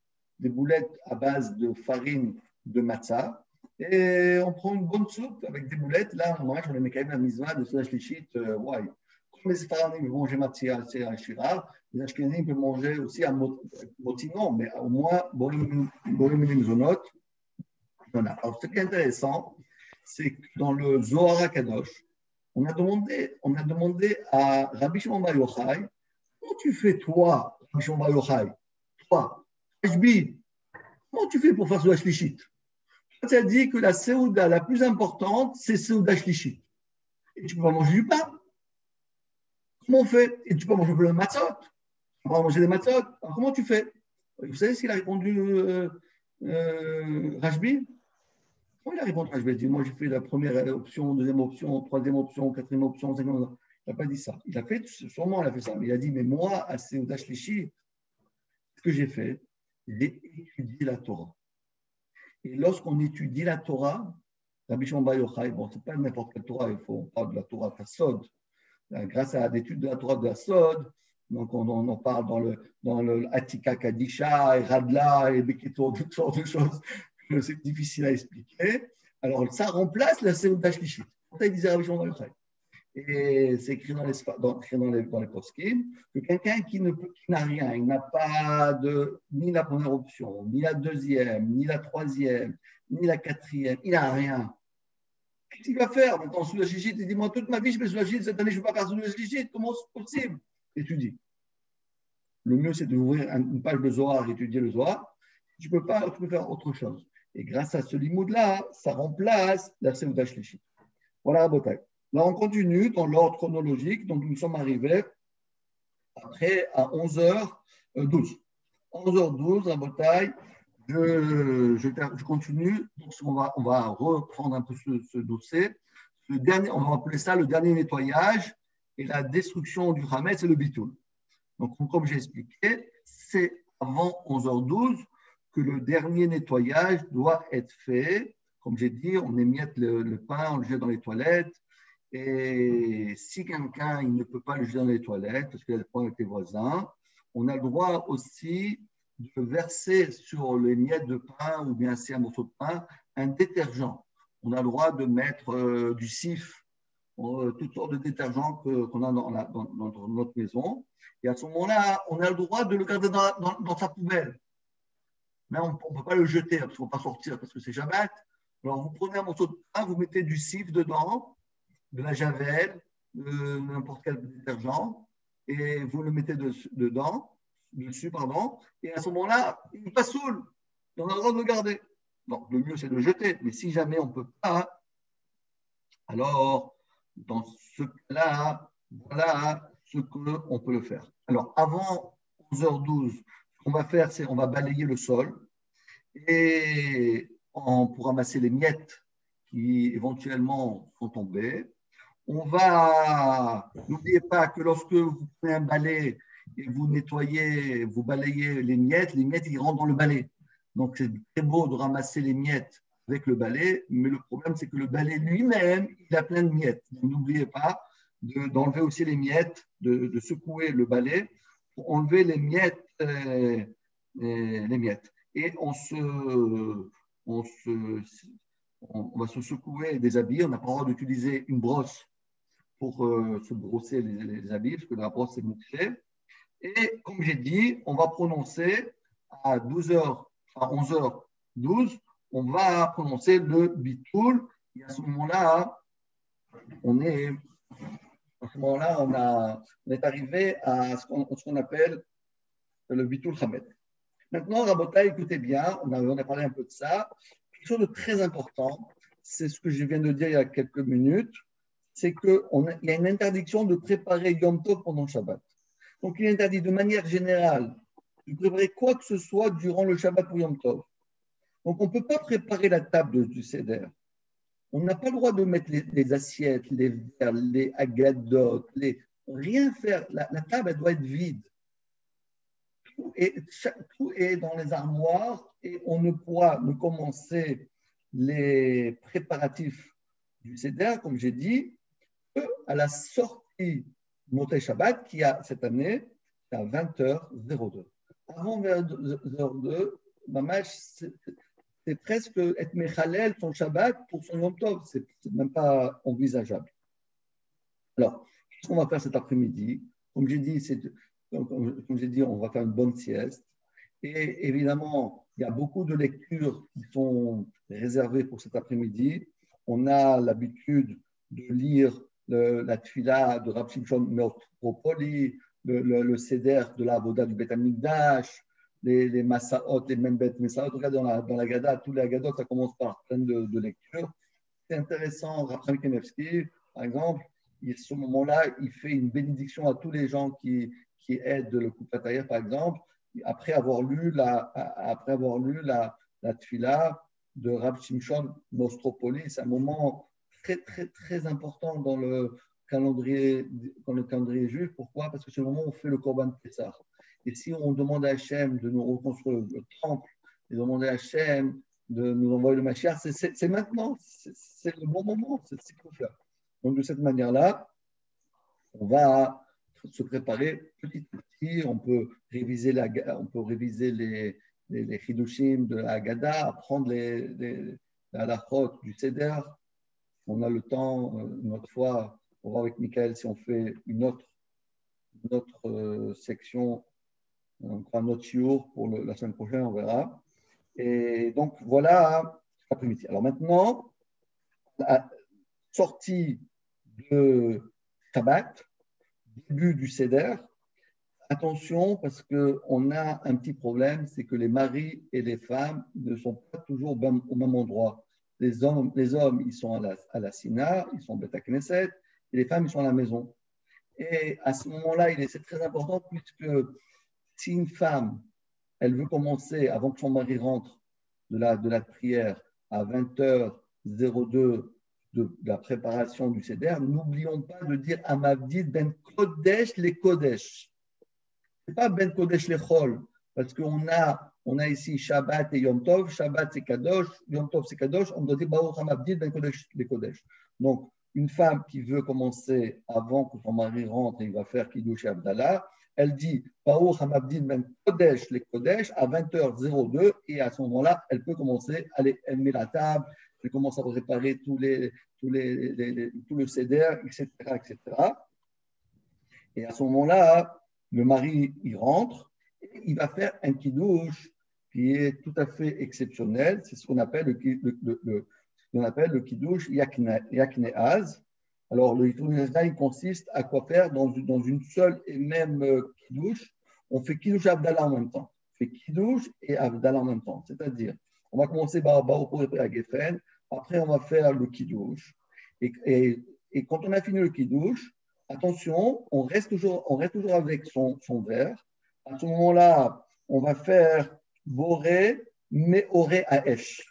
à base de farine de matzah. Et on prend une bonne soupe avec des boulettes. Là, on mange, on les met quand même à misva de seuda shlishit, les Séfaradimes peuvent manger Matzah à Shira, les Ashkenazim peuvent manger aussi à Motinon, mais au moins Borim Zonot. Voilà. Alors, ce qui est intéressant, c'est que dans le Zohar HaKadosh, on a demandé à Rabbi Shimon Bar Yochai, comment tu fais toi, Rabbi Shimon Bar Yochai, toi, Hashbi, comment tu fais pour faire Seuda Shlishit? Tu as dit que la Seuda la plus importante, c'est Seuda Shlishit. Et tu ne peux pas manger du pain. Comment on fait? Et tu peux manger le matzot. On va manger des matzot. Alors, comment tu fais? Vous savez ce qu'il a répondu Rajbi? Comment il a répondu Rajbi? Il a dit, moi, j'ai fait la première option, deuxième option, troisième option, quatrième option, cinquième option. Il n'a pas dit ça. Sûrement, il a fait ça. Mais il a dit, mais moi, à Seuda Shlishi, ce que j'ai fait, j'ai étudié la Torah. Et lorsqu'on étudie la Torah, Rabbi Shimon Bar Yochai, bon, ce n'est pas n'importe quelle Torah, on parle de la Torah Tassod. Grâce à l'étude de la Torah de la Sod, donc on en parle dans le Atika Kadisha, et Radla, et Beketo, toutes sortes de choses que c'est difficile à expliquer. Alors ça remplace la Seuda Shlishit. Ça, il disait Rabbi Shimon Bar Yochai. Et c'est écrit dans les poskim que quelqu'un qui n'a rien, il n'a pas ni la première option, ni la deuxième, ni la troisième, ni la quatrième, il n'a rien. Qu'est-ce qu'il va faire maintenant sous le Shlishit? Il dit, moi, toute ma vie, je fais sous le Shlishit. Cette année, je ne vais pas faire sous le Shlishit. Comment c'est possible? Étudie. Le mieux, c'est d'ouvrir une page de Zohar, étudier le Zohar. Tu ne peux pas, tu peux faire autre chose. Et grâce à ce limoud-là, ça remplace la Seuda Shlishit. Voilà, Rabotai. Là, on continue dans l'ordre chronologique. Donc, nous sommes arrivés après à 11h12. 11h12, Rabotai. Je continue. Donc, on va reprendre un peu ce dossier. On va appeler ça le dernier nettoyage et la destruction du Hametz et le bitoul. Donc, comme j'ai expliqué, c'est avant 11h12 que le dernier nettoyage doit être fait. Comme j'ai dit, on émiette le pain, on le jette dans les toilettes. Et si quelqu'un ne peut pas le jeter dans les toilettes parce qu'il a des problèmes avec les voisins, on a le droit aussi de verser sur les miettes de pain ou bien si un morceau de pain un détergent. On a le droit de mettre du sif, toutes sortes de détergents qu'on a dans notre maison. Et à ce moment-là, on a le droit de le garder dans sa poubelle. Mais on ne peut pas le jeter parce qu'on ne peut pas sortir parce que c'est Shabbat. Alors, vous prenez un morceau de pain, vous mettez du cif dedans, de la javel, n'importe quel détergent, et vous le mettez dessus, pardon, et à ce moment-là, il n'est pas saoul. On a le droit de le garder. Donc, le mieux, c'est de le jeter. Mais si jamais on ne peut pas, alors, dans ce cas-là, voilà ce qu'on peut le faire. Alors, avant 11h12, ce qu'on va faire, c'est on va balayer le sol et pour ramasser les miettes qui éventuellement sont tombées. N'oubliez pas que lorsque vous prenez un balai et vous nettoyez, vous balayez les miettes, ils rentrent dans le balai. Donc, c'est très beau de ramasser les miettes avec le balai, mais le problème, c'est que le balai lui-même, il a plein de miettes. Donc, n'oubliez pas d'enlever aussi les miettes, de secouer le balai pour enlever les miettes. Les miettes. Et on va se secouer des habits. On n'a pas le droit d'utiliser une brosse pour se brosser les habits, parce que la brosse est moussée. Et comme j'ai dit, on va prononcer à 11h12, on va prononcer le bitoul. Et à ce moment-là, on est arrivé à ce qu'on appelle le bitoul chamet. Maintenant, Rabota, écoutez bien, on a parlé un peu de ça. Quelque chose de très important, c'est ce que je viens de dire il y a quelques minutes, c'est qu'il y a une interdiction de préparer Yom Tov pendant le Shabbat. Donc, il est interdit de manière générale de préparer quoi que ce soit durant le Shabbat pour Yom Tov. Donc, on ne peut pas préparer la table du Seder. On n'a pas le droit de mettre les assiettes, les verres, les agadotes, rien faire. La table, elle doit être vide. Tout est dans les armoires et on ne pourra ne commencer les préparatifs du Seder, comme j'ai dit, qu'à la sortie Moté Shabbat, qui a cette année, c'est à 20h02. Avant 20h02, c'est presque être Mechalel son Shabbat pour son Yom Tov. C'est même pas envisageable. Alors, qu'est-ce qu'on va faire cet après-midi? Comme j'ai dit, on va faire une bonne sieste. Et évidemment, il y a beaucoup de lectures qui sont réservées pour cet après-midi. On a l'habitude de lire la Tfila de Rav Shimshon Meotropoli, le Seder de la Avoda du Bet Amikdash, les Masaot, les Membet Masaot. Regardez dans la Gada, tous les Agadot, ça commence par plein de lectures. C'est intéressant, Rav Kenevski, par exemple, à ce moment-là, il fait une bénédiction à tous les gens qui aident le Koupat Hayir, par exemple, après avoir lu la Tfila de Rav Shimshon Nostropoli. C'est un moment très, très, très important dans le calendrier juif. Pourquoi? Parce que c'est le moment où on fait le Korban Pessah. Et si on demande à Hachem de nous reconstruire le temple, et demander à Hachem de nous envoyer le Mashiach, c'est maintenant, c'est le bon moment, c'est ce qu'il faut faire. Donc, de cette manière-là, on va se préparer petit à petit. On peut réviser les chidushim de la Haggadah, apprendre la halachot du Seder. On a le temps, une autre fois, on va voir avec Michael si on fait une autre section, un autre shiur pour la semaine prochaine, on verra. Et donc, voilà l'après-midi. Alors maintenant, la sortie de Shabbat, début du Seder, attention parce qu'on a un petit problème, c'est que les maris et les femmes ne sont pas toujours au même endroit. Les hommes ils sont à la Sina, ils sont au Beth Knesset, et les femmes, ils sont à la maison. Et à ce moment-là, c'est très important puisque si une femme, elle veut commencer avant que son mari rentre de la prière à 20h02 de la préparation du Seder, n'oublions pas de dire Amavdit ben Kodesh les Kodesh. Ce n'est pas ben Kodesh les Chol, parce qu'on a ici Shabbat et Yom Tov. Shabbat c'est Kadosh, Yom Tov c'est Kadosh. On doit dire Baruch Amavdit ben Kodesh les Kodesh. Donc, une femme qui veut commencer avant que son mari rentre et il va faire Kiddush et Abdallah, elle dit Baruch Hamabdin ben Kodesh les Kodesh à 20h02 et à ce moment-là, elle peut commencer à aimer la table, elle commence à préparer tout le Seder, etc., etc. Et à ce moment-là, le mari, il rentre et il va faire un Kiddush qui est tout à fait exceptionnel. C'est ce qu'on appelle qu'on appelle le kiddush yakneaz. Alors, le kiddush il consiste à quoi faire dans une seule et même kiddush. On fait kiddush et Havdalah en même temps. On fait kiddush et Havdalah en même temps. C'est-à-dire, on va commencer par Baruch Hu et Geffen, après on va faire le kiddush. Et quand on a fini le kiddush, attention, on reste toujours avec son verre. À ce moment-là, on va faire Boré, Meoré Aesh.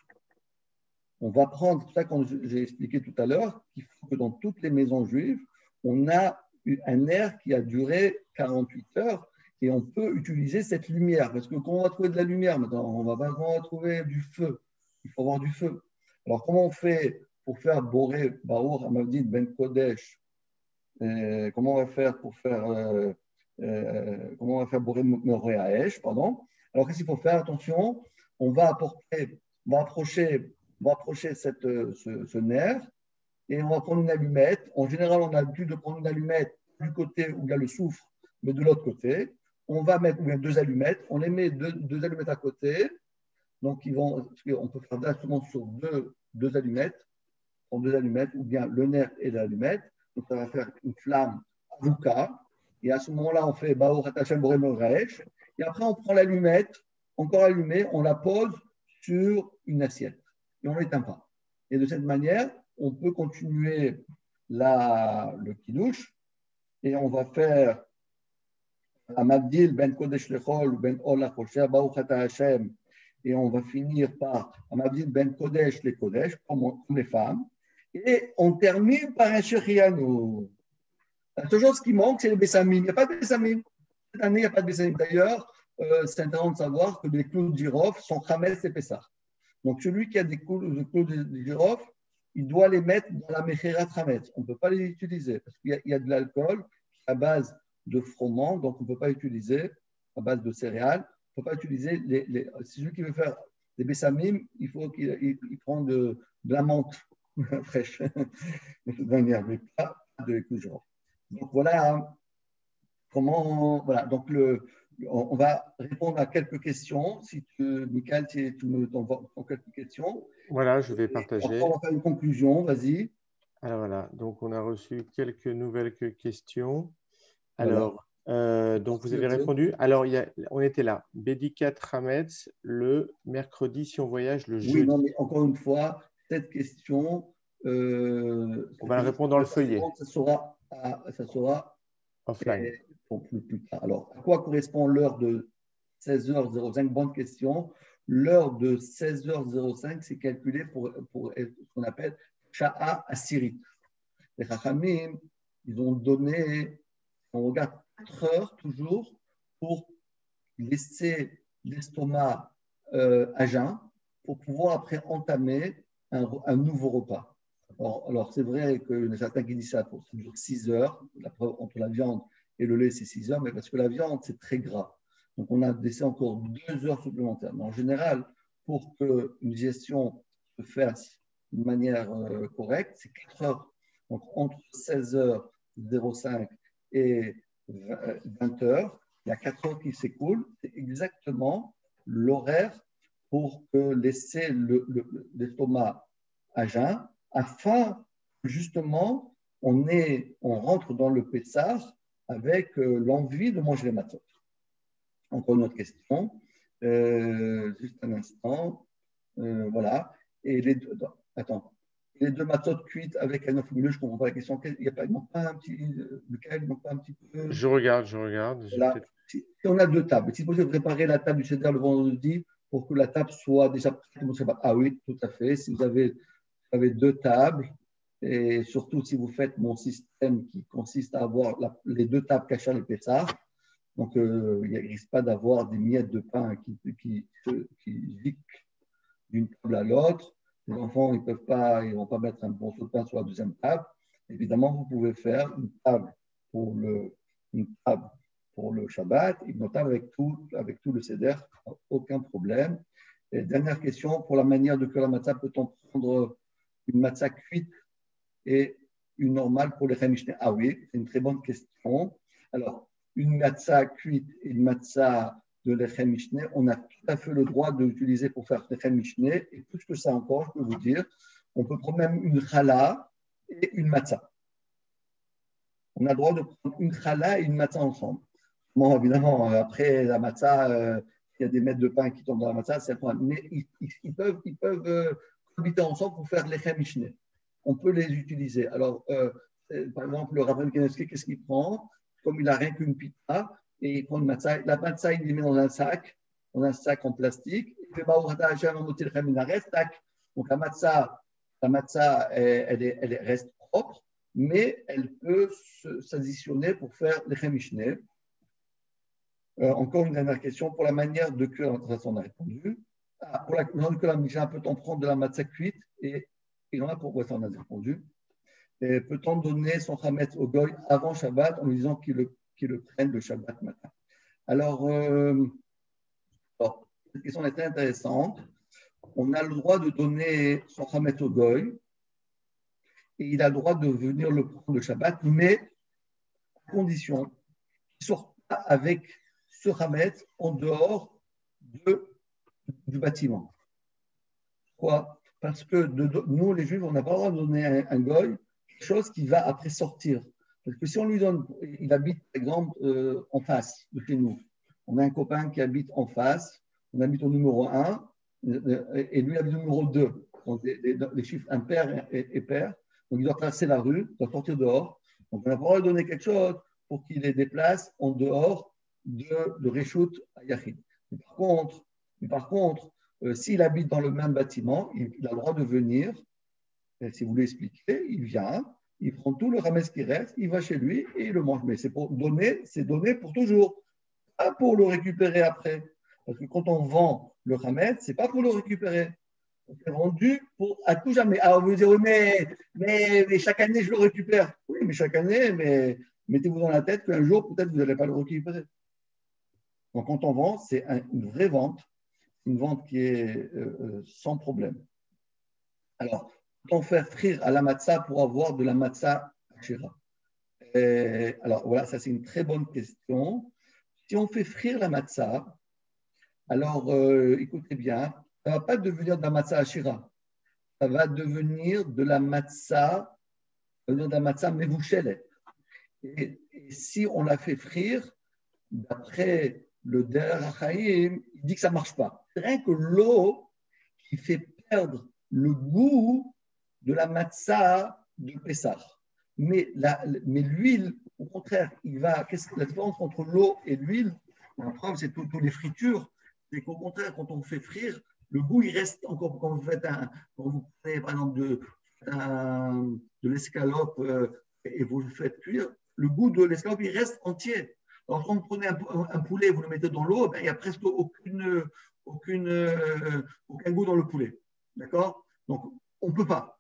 On va prendre, c'est ça que j'ai expliqué tout à l'heure, qu'il faut que dans toutes les maisons juives, on a un air qui a duré 48 heures et on peut utiliser cette lumière. Parce que quand on va trouver de la lumière, maintenant, on va trouver du feu. Il faut avoir du feu. Alors, comment on fait pour faire Boré, Baour, Hamavdid, Ben Kodesh? Comment on va faire pour faire Boré, Meoré Aesh, pardon. Alors, qu'est-ce qu'il faut faire? Attention, on va approcher ce nerf et on va prendre une allumette. En général, on a l'habitude de prendre une allumette du côté où il y a le soufre, mais de l'autre côté. On va mettre deux allumettes. On les met deux allumettes à côté. Donc, on peut faire directement sur deux allumettes, en deux allumettes, ou bien le nerf et l'allumette. Donc, ça va faire une flamme avouka. Et à ce moment-là, on fait Baour Hatachem Boré Meoraesh. Et après, on prend l'allumette, encore allumée, on la pose sur une assiette. Et on ne l'éteint pas. Et de cette manière, on peut continuer le kiddush et on va faire Amabdil ben Kodesh Lechol ben Ola Chosher Baruch Ata Hashem et on va finir par Amabdil ben Kodesh le Kodesh comme les femmes et on termine par un Shechianu. La seule chose qui manque, c'est les Bessamim. Il n'y a pas de Bessamim. Cette année, il n'y a pas de Bessamim. D'ailleurs, c'est intéressant de savoir que les clous de girofle sont Chametz et Pessah. Donc, celui qui a des clous de girofle, il doit les mettre dans la Mecherat Chametz. On ne peut pas les utiliser parce qu'il y a de l'alcool à base de froment, donc on ne peut pas utiliser à base de céréales. On ne peut pas utiliser si celui qui veut faire des bessamim, il faut qu'il prenne de la menthe fraîche, de toute manière, mais pas de clous de girofle. Donc, voilà voilà. Donc, on va répondre à quelques questions. Michael, si tu me t'envoies quelques questions. Voilà, je vais partager. On va faire une conclusion, vas-y. Alors voilà, donc on a reçu quelques nouvelles questions. Alors, voilà. Donc vous avez répondu. Alors, on était là. Bédikat Hametz le mercredi si on voyage le jeudi. Oui, non, mais encore une fois, cette question. On va la répondre dans le feuillet. Ça sera offline. Pour plus tard. Alors, à quoi correspond l'heure de 16h05? Bonne question. L'heure de 16h05, c'est calculé pour ce qu'on appelle Sha'a Assyrie. Les Chachamim, ils ont donné, on regarde 4 heures toujours pour laisser l'estomac à jeun pour pouvoir après entamer un nouveau repas. Alors c'est vrai qu'il y en a certains qui disent ça pour 6 heures, la preuve entre la viande et le lait, c'est 6 heures, mais parce que la viande, c'est très gras. Donc, on a laissé encore 2 heures supplémentaires. Mais en général, pour qu'une digestion se fasse de manière correcte, c'est 4 heures. Donc, entre 16h05 et 20h, il y a 4 heures qui s'écoulent. C'est exactement l'horaire pour laisser l'estomac à jeun, afin justement on rentre dans le Pessah avec l'envie de manger les matzot. Encore une autre question. Juste un instant. Voilà. Et les deux matzot cuites avec un œuf milieu, je ne comprends pas la question. Il manque pas un petit. Michael, il manque pas un petit peu. Je regarde. Voilà. Si on a 2 tables, si vous pouvez préparer la table du Seder le vendredi pour que la table soit déjà prête. Ah oui, tout à fait. Si vous avez 2 tables, et surtout si vous faites mon système qui consiste à avoir les 2 tables cachées et Pessah, donc il ne risque pas d'avoir des miettes de pain qui giquent d'une table à l'autre. Les enfants, ils ne vont pas mettre un morceau de pain sur la deuxième table. Évidemment, vous pouvez faire une table pour le Shabbat, une table avec tout le Seder, aucun problème. Et dernière question, pour la manière de cuire la matzah, peut-on prendre une matzah cuite et une normale pour les Mishneh? Ah oui, c'est une très bonne question. Alors, une matzah cuite et une matzah de l'Echem Mishneh, on a tout à fait le droit de l'utiliser pour faire l'Echem Mishneh. Et plus que ça encore, je peux vous dire, On peut prendre même une challah et une matzah. On a le droit de prendre une challah et une matzah ensemble. Bon, évidemment, après la matzah, il y a des mètres de pain qui tombent dans la matzah, c'est le problème. Mais ils peuvent cohabiter ensemble pour faire l'echem mishné. On peut les utiliser. Alors, par exemple, le Rav Kanevsky, qu'est-ce qu'il prend? Comme il n'a rien qu'une pita, et il prend une matzah. La matzah, il les met dans un sac en plastique. Il fait tac. Donc, la matzah elle reste propre, mais elle peut s'additionner pour faire l'echem mishné. Encore une dernière question. Pour la manière de cuire, de toute façon, on a répondu. Pour la manière de cuire la micha, peut-on prendre de la matzah cuite? Et il en a pourquoi ça, on a répondu. Peut-on donner son chametz au goy avant Shabbat en lui disant qu'il le prenne le Shabbat matin? Alors, cette question est très intéressante. On a le droit de donner son chametz au goy et il a le droit de venir le prendre le Shabbat, mais à condition qu'il ne sorte pas avec ce chametz en dehors du bâtiment. Pourquoi? Parce que nous, les Juifs, on n'a pas le droit de donner à un goy quelque chose qui va après sortir. Parce que si on lui donne, il habite par exemple en face de chez nous. On a un copain qui habite en face, on habite au numéro 1 et lui habite au numéro 2. Donc les chiffres impairs et pairs. Donc il doit traverser la rue, il doit sortir dehors. Donc on n'a pas le droit de donner quelque chose pour qu'il les déplace en dehors de Réchout à Yachid. Mais par contre, s'il habite dans le même bâtiment, il a le droit de venir. Et si vous lui expliquez, il vient, il prend tout le ramès qui reste, il va chez lui et il le mange. Mais c'est pour donner, c'est donné pour toujours, pas pour le récupérer après. Parce que quand on vend le ramès, c'est pas pour le récupérer. C'est vendu à tout jamais. Alors vous dire, oui, mais chaque année je le récupère. Oui, mais chaque année, mais mettez-vous dans la tête qu'un jour peut-être vous n'allez pas le récupérer. Donc quand on vend, c'est une vraie vente. Une vente qui est sans problème. Alors, peut-on faire frire à la matzah pour avoir de la matzah Ashira? Alors, voilà, ça c'est une très bonne question. Si on fait frire la matzah, alors écoutez bien, ça ne va pas devenir de la matzah Ashira. Ça va devenir de la matzah Mevouchelet. Et si on la fait frire, d'après le Der HaChaim, il dit que ça ne marche pas. C'est rien que l'eau qui fait perdre le goût de la matzah de Pessah. Mais l'huile, au contraire, qu'est-ce que la différence entre l'eau et l'huile? La preuve, c'est toutes les fritures. C'est qu'au contraire, quand on fait frire, le goût, il reste encore. Quand vous prenez, par exemple, de l'escalope et vous le faites cuire, le goût de l'escalope, il reste entier. Alors, quand vous prenez un poulet, vous le mettez dans l'eau, il n'y a presque aucun goût dans le poulet. D'accord? Donc, on ne peut pas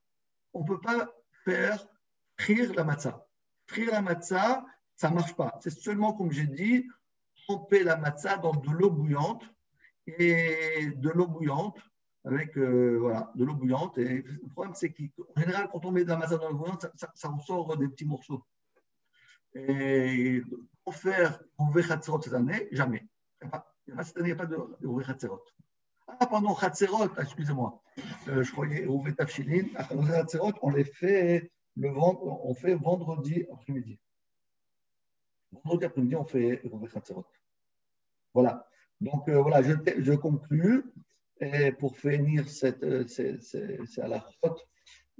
faire frire la matzah. Frire la matzah, ça ne marche pas. C'est seulement, comme j'ai dit, tremper la matzah dans de l'eau bouillante et de l'eau bouillante avec de l'eau bouillante. Et le problème, c'est qu'en général, quand on met de la matzah dans l'eau bouillante, ça ressort des petits morceaux. Et pour faire ouvrir Khatzerot cette année, jamais. Cette année, il n'y a pas d'ouvrir Khatzerot. Ah, pardon, Khatzerot, excusez-moi. Je croyais ouvrir Tafshilin. Ouvrir Khatzerot, on fait vendredi après-midi. Vendredi après-midi, on fait ouvrir Khatzerot. Voilà. Donc, voilà, je conclue. Et pour finir, c'est à la faute.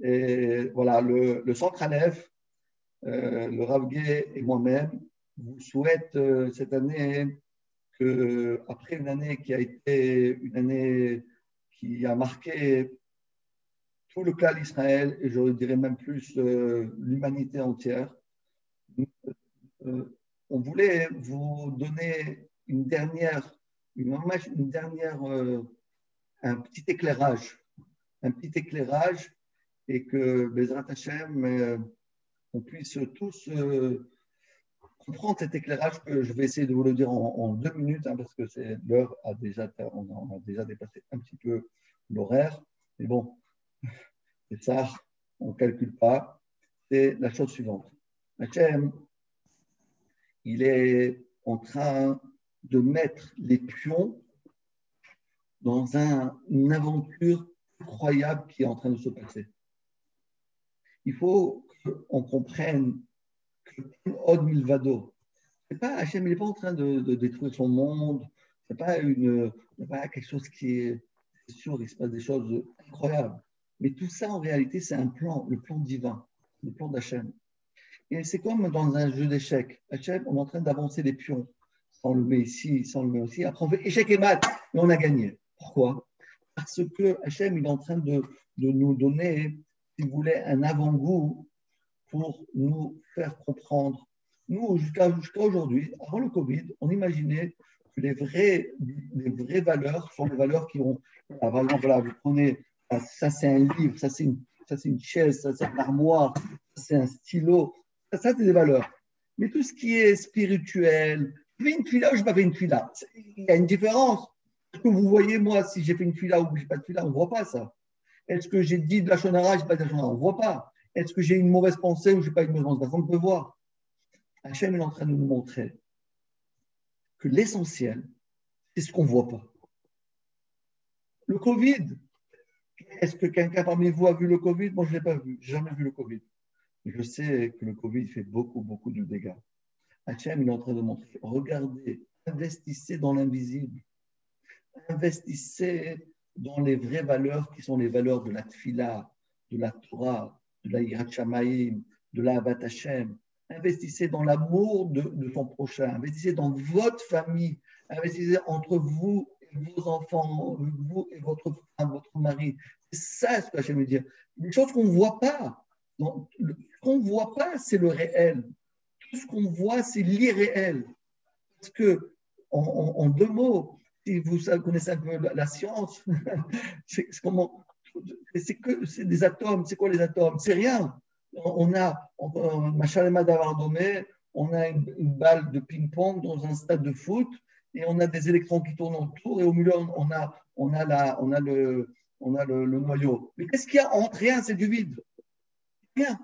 Et voilà, le centre Aleph, le Rav Gué et moi-même vous souhaite cette année après une année qui a été une année qui a marqué tout le clan d'Israël et je dirais même plus l'humanité entière, on voulait vous donner un petit éclairage et que Bezrat Hashem on puisse tous comprendre cet éclairage que je vais essayer de vous le dire en 2 minutes, parce que l'heure on a déjà dépassé un petit peu l'horaire. Mais bon, c'est ça, on ne calcule pas. C'est la chose suivante. Hachem, il est en train de mettre les pions dans une aventure incroyable qui est en train de se passer. il faut qu'on comprenne que Od Milvado, Hachem n'est pas en train de détruire son monde, ce n'est pas quelque chose qui est sûr, il se passe des choses incroyables. Mais tout ça, en réalité, c'est un plan, le plan divin, le plan d'Hachem. Et c'est comme dans un jeu d'échecs. Hachem, on est en train d'avancer les pions. Ça, on le met ici, ça, on le met ici. Après, on fait échec et mat, et on a gagné. Pourquoi? Parce que Hachem, il est en train de nous donner, si vous voulez, un avant-goût pour nous faire comprendre. Nous, jusqu'à aujourd'hui, avant le Covid, on imaginait que les vraies valeurs sont les valeurs qui ont. Par exemple, voilà, vous prenez, ça c'est un livre, ça c'est une chaise, ça c'est une armoire, ça c'est un stylo, ça c'est des valeurs. Mais tout ce qui est spirituel, je fais une fila ou je n'ai pas fait une fila, il y a une différence. Est-ce que vous voyez, moi, si j'ai fait une fila ou je n'ai pas de fila, on ne voit pas ça. Est-ce que j'ai dit de la shonara, je n'ai pas dit de la shonara, on ne voit pas. Est-ce que j'ai une mauvaise pensée ou je n'ai pas une mauvaise pensée? On peut voir. Hachem est en train de nous montrer que l'essentiel, c'est ce qu'on ne voit pas. Le Covid, est-ce que quelqu'un parmi vous a vu le Covid? Moi, je ne l'ai pas vu. Je n'ai jamais vu le Covid. Je sais que le Covid fait beaucoup, beaucoup de dégâts. Hachem, il est en train de montrer, regardez, investissez dans l'invisible. Investissez dans les vraies valeurs qui sont les valeurs de la Tfila, de la Torah, de la Yirat Shamayim, de la Avat Hashem. Investissez dans l'amour de son prochain. Investissez dans votre famille. Investissez entre vous et vos enfants, vous et votre femme, votre mari. C'est ça ce que Hachem veut dire. Des choses qu'on ne voit pas. Donc, ce qu'on ne voit pas, c'est le réel. Tout ce qu'on voit, c'est l'irréel. Parce que, en deux mots, si vous connaissez un peu la science, c'est des atomes. C'est quoi les atomes? C'est rien. On a une balle de ping-pong dans un stade de foot et on a des électrons qui tournent autour et au milieu, on a le noyau. Mais qu'est-ce qu'il y a entre rien? C'est du vide. Rien.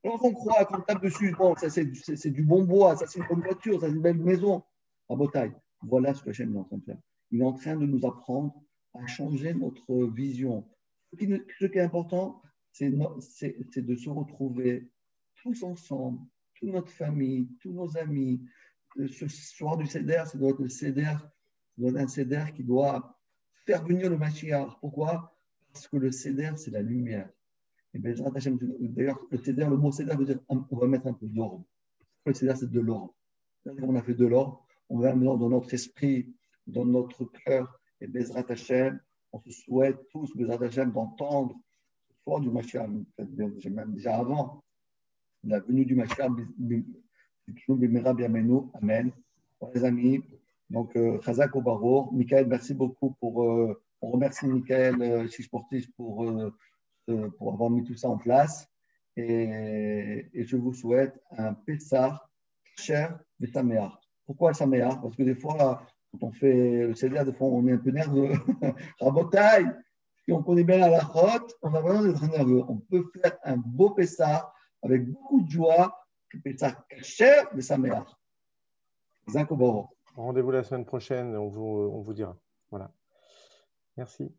Alors on croit qu'on tape dessus, bon, ça c'est du bon bois, ça c'est une bonne voiture, ça c'est une belle maison. À Botaï, voilà ce que Hachem est en train de faire. Il est en train de nous apprendre à changer notre vision. Ce qui est important, c'est de se retrouver tous ensemble, toute notre famille, tous nos amis. Ce soir du Seder, ça doit être un Seder qui doit faire venir le Mashiach. Pourquoi? Parce que le Seder, c'est la lumière. Et d'ailleurs, le mot Seder veut dire on va mettre un peu d'ordre. Le Seder, c'est de l'ordre. On a fait de l'ordre, on va mettre dans notre esprit, dans notre cœur. Et Bezrat Hashem, on se souhaite tous, Bezrat Hashem, d'entendre le soir du Mashiach, même déjà avant, la venue du Mashiach, Amen. Les amis, donc Chazak au Barour. Michael, merci beaucoup on remercie Michael Chisportif pour avoir mis tout ça en place. Et je vous souhaite un Pessah cher de Saméar. Pourquoi Saméar? Parce que des fois, quand on fait le Seder, des fois, on est un peu nerveux. Rabotaille, si on connaît bien la lachote, on a besoin d'être nerveux. On peut faire un beau Pessah avec beaucoup de joie, Pessah cher de Saméar. Rendez-vous la semaine prochaine, on vous dira. Voilà. Merci.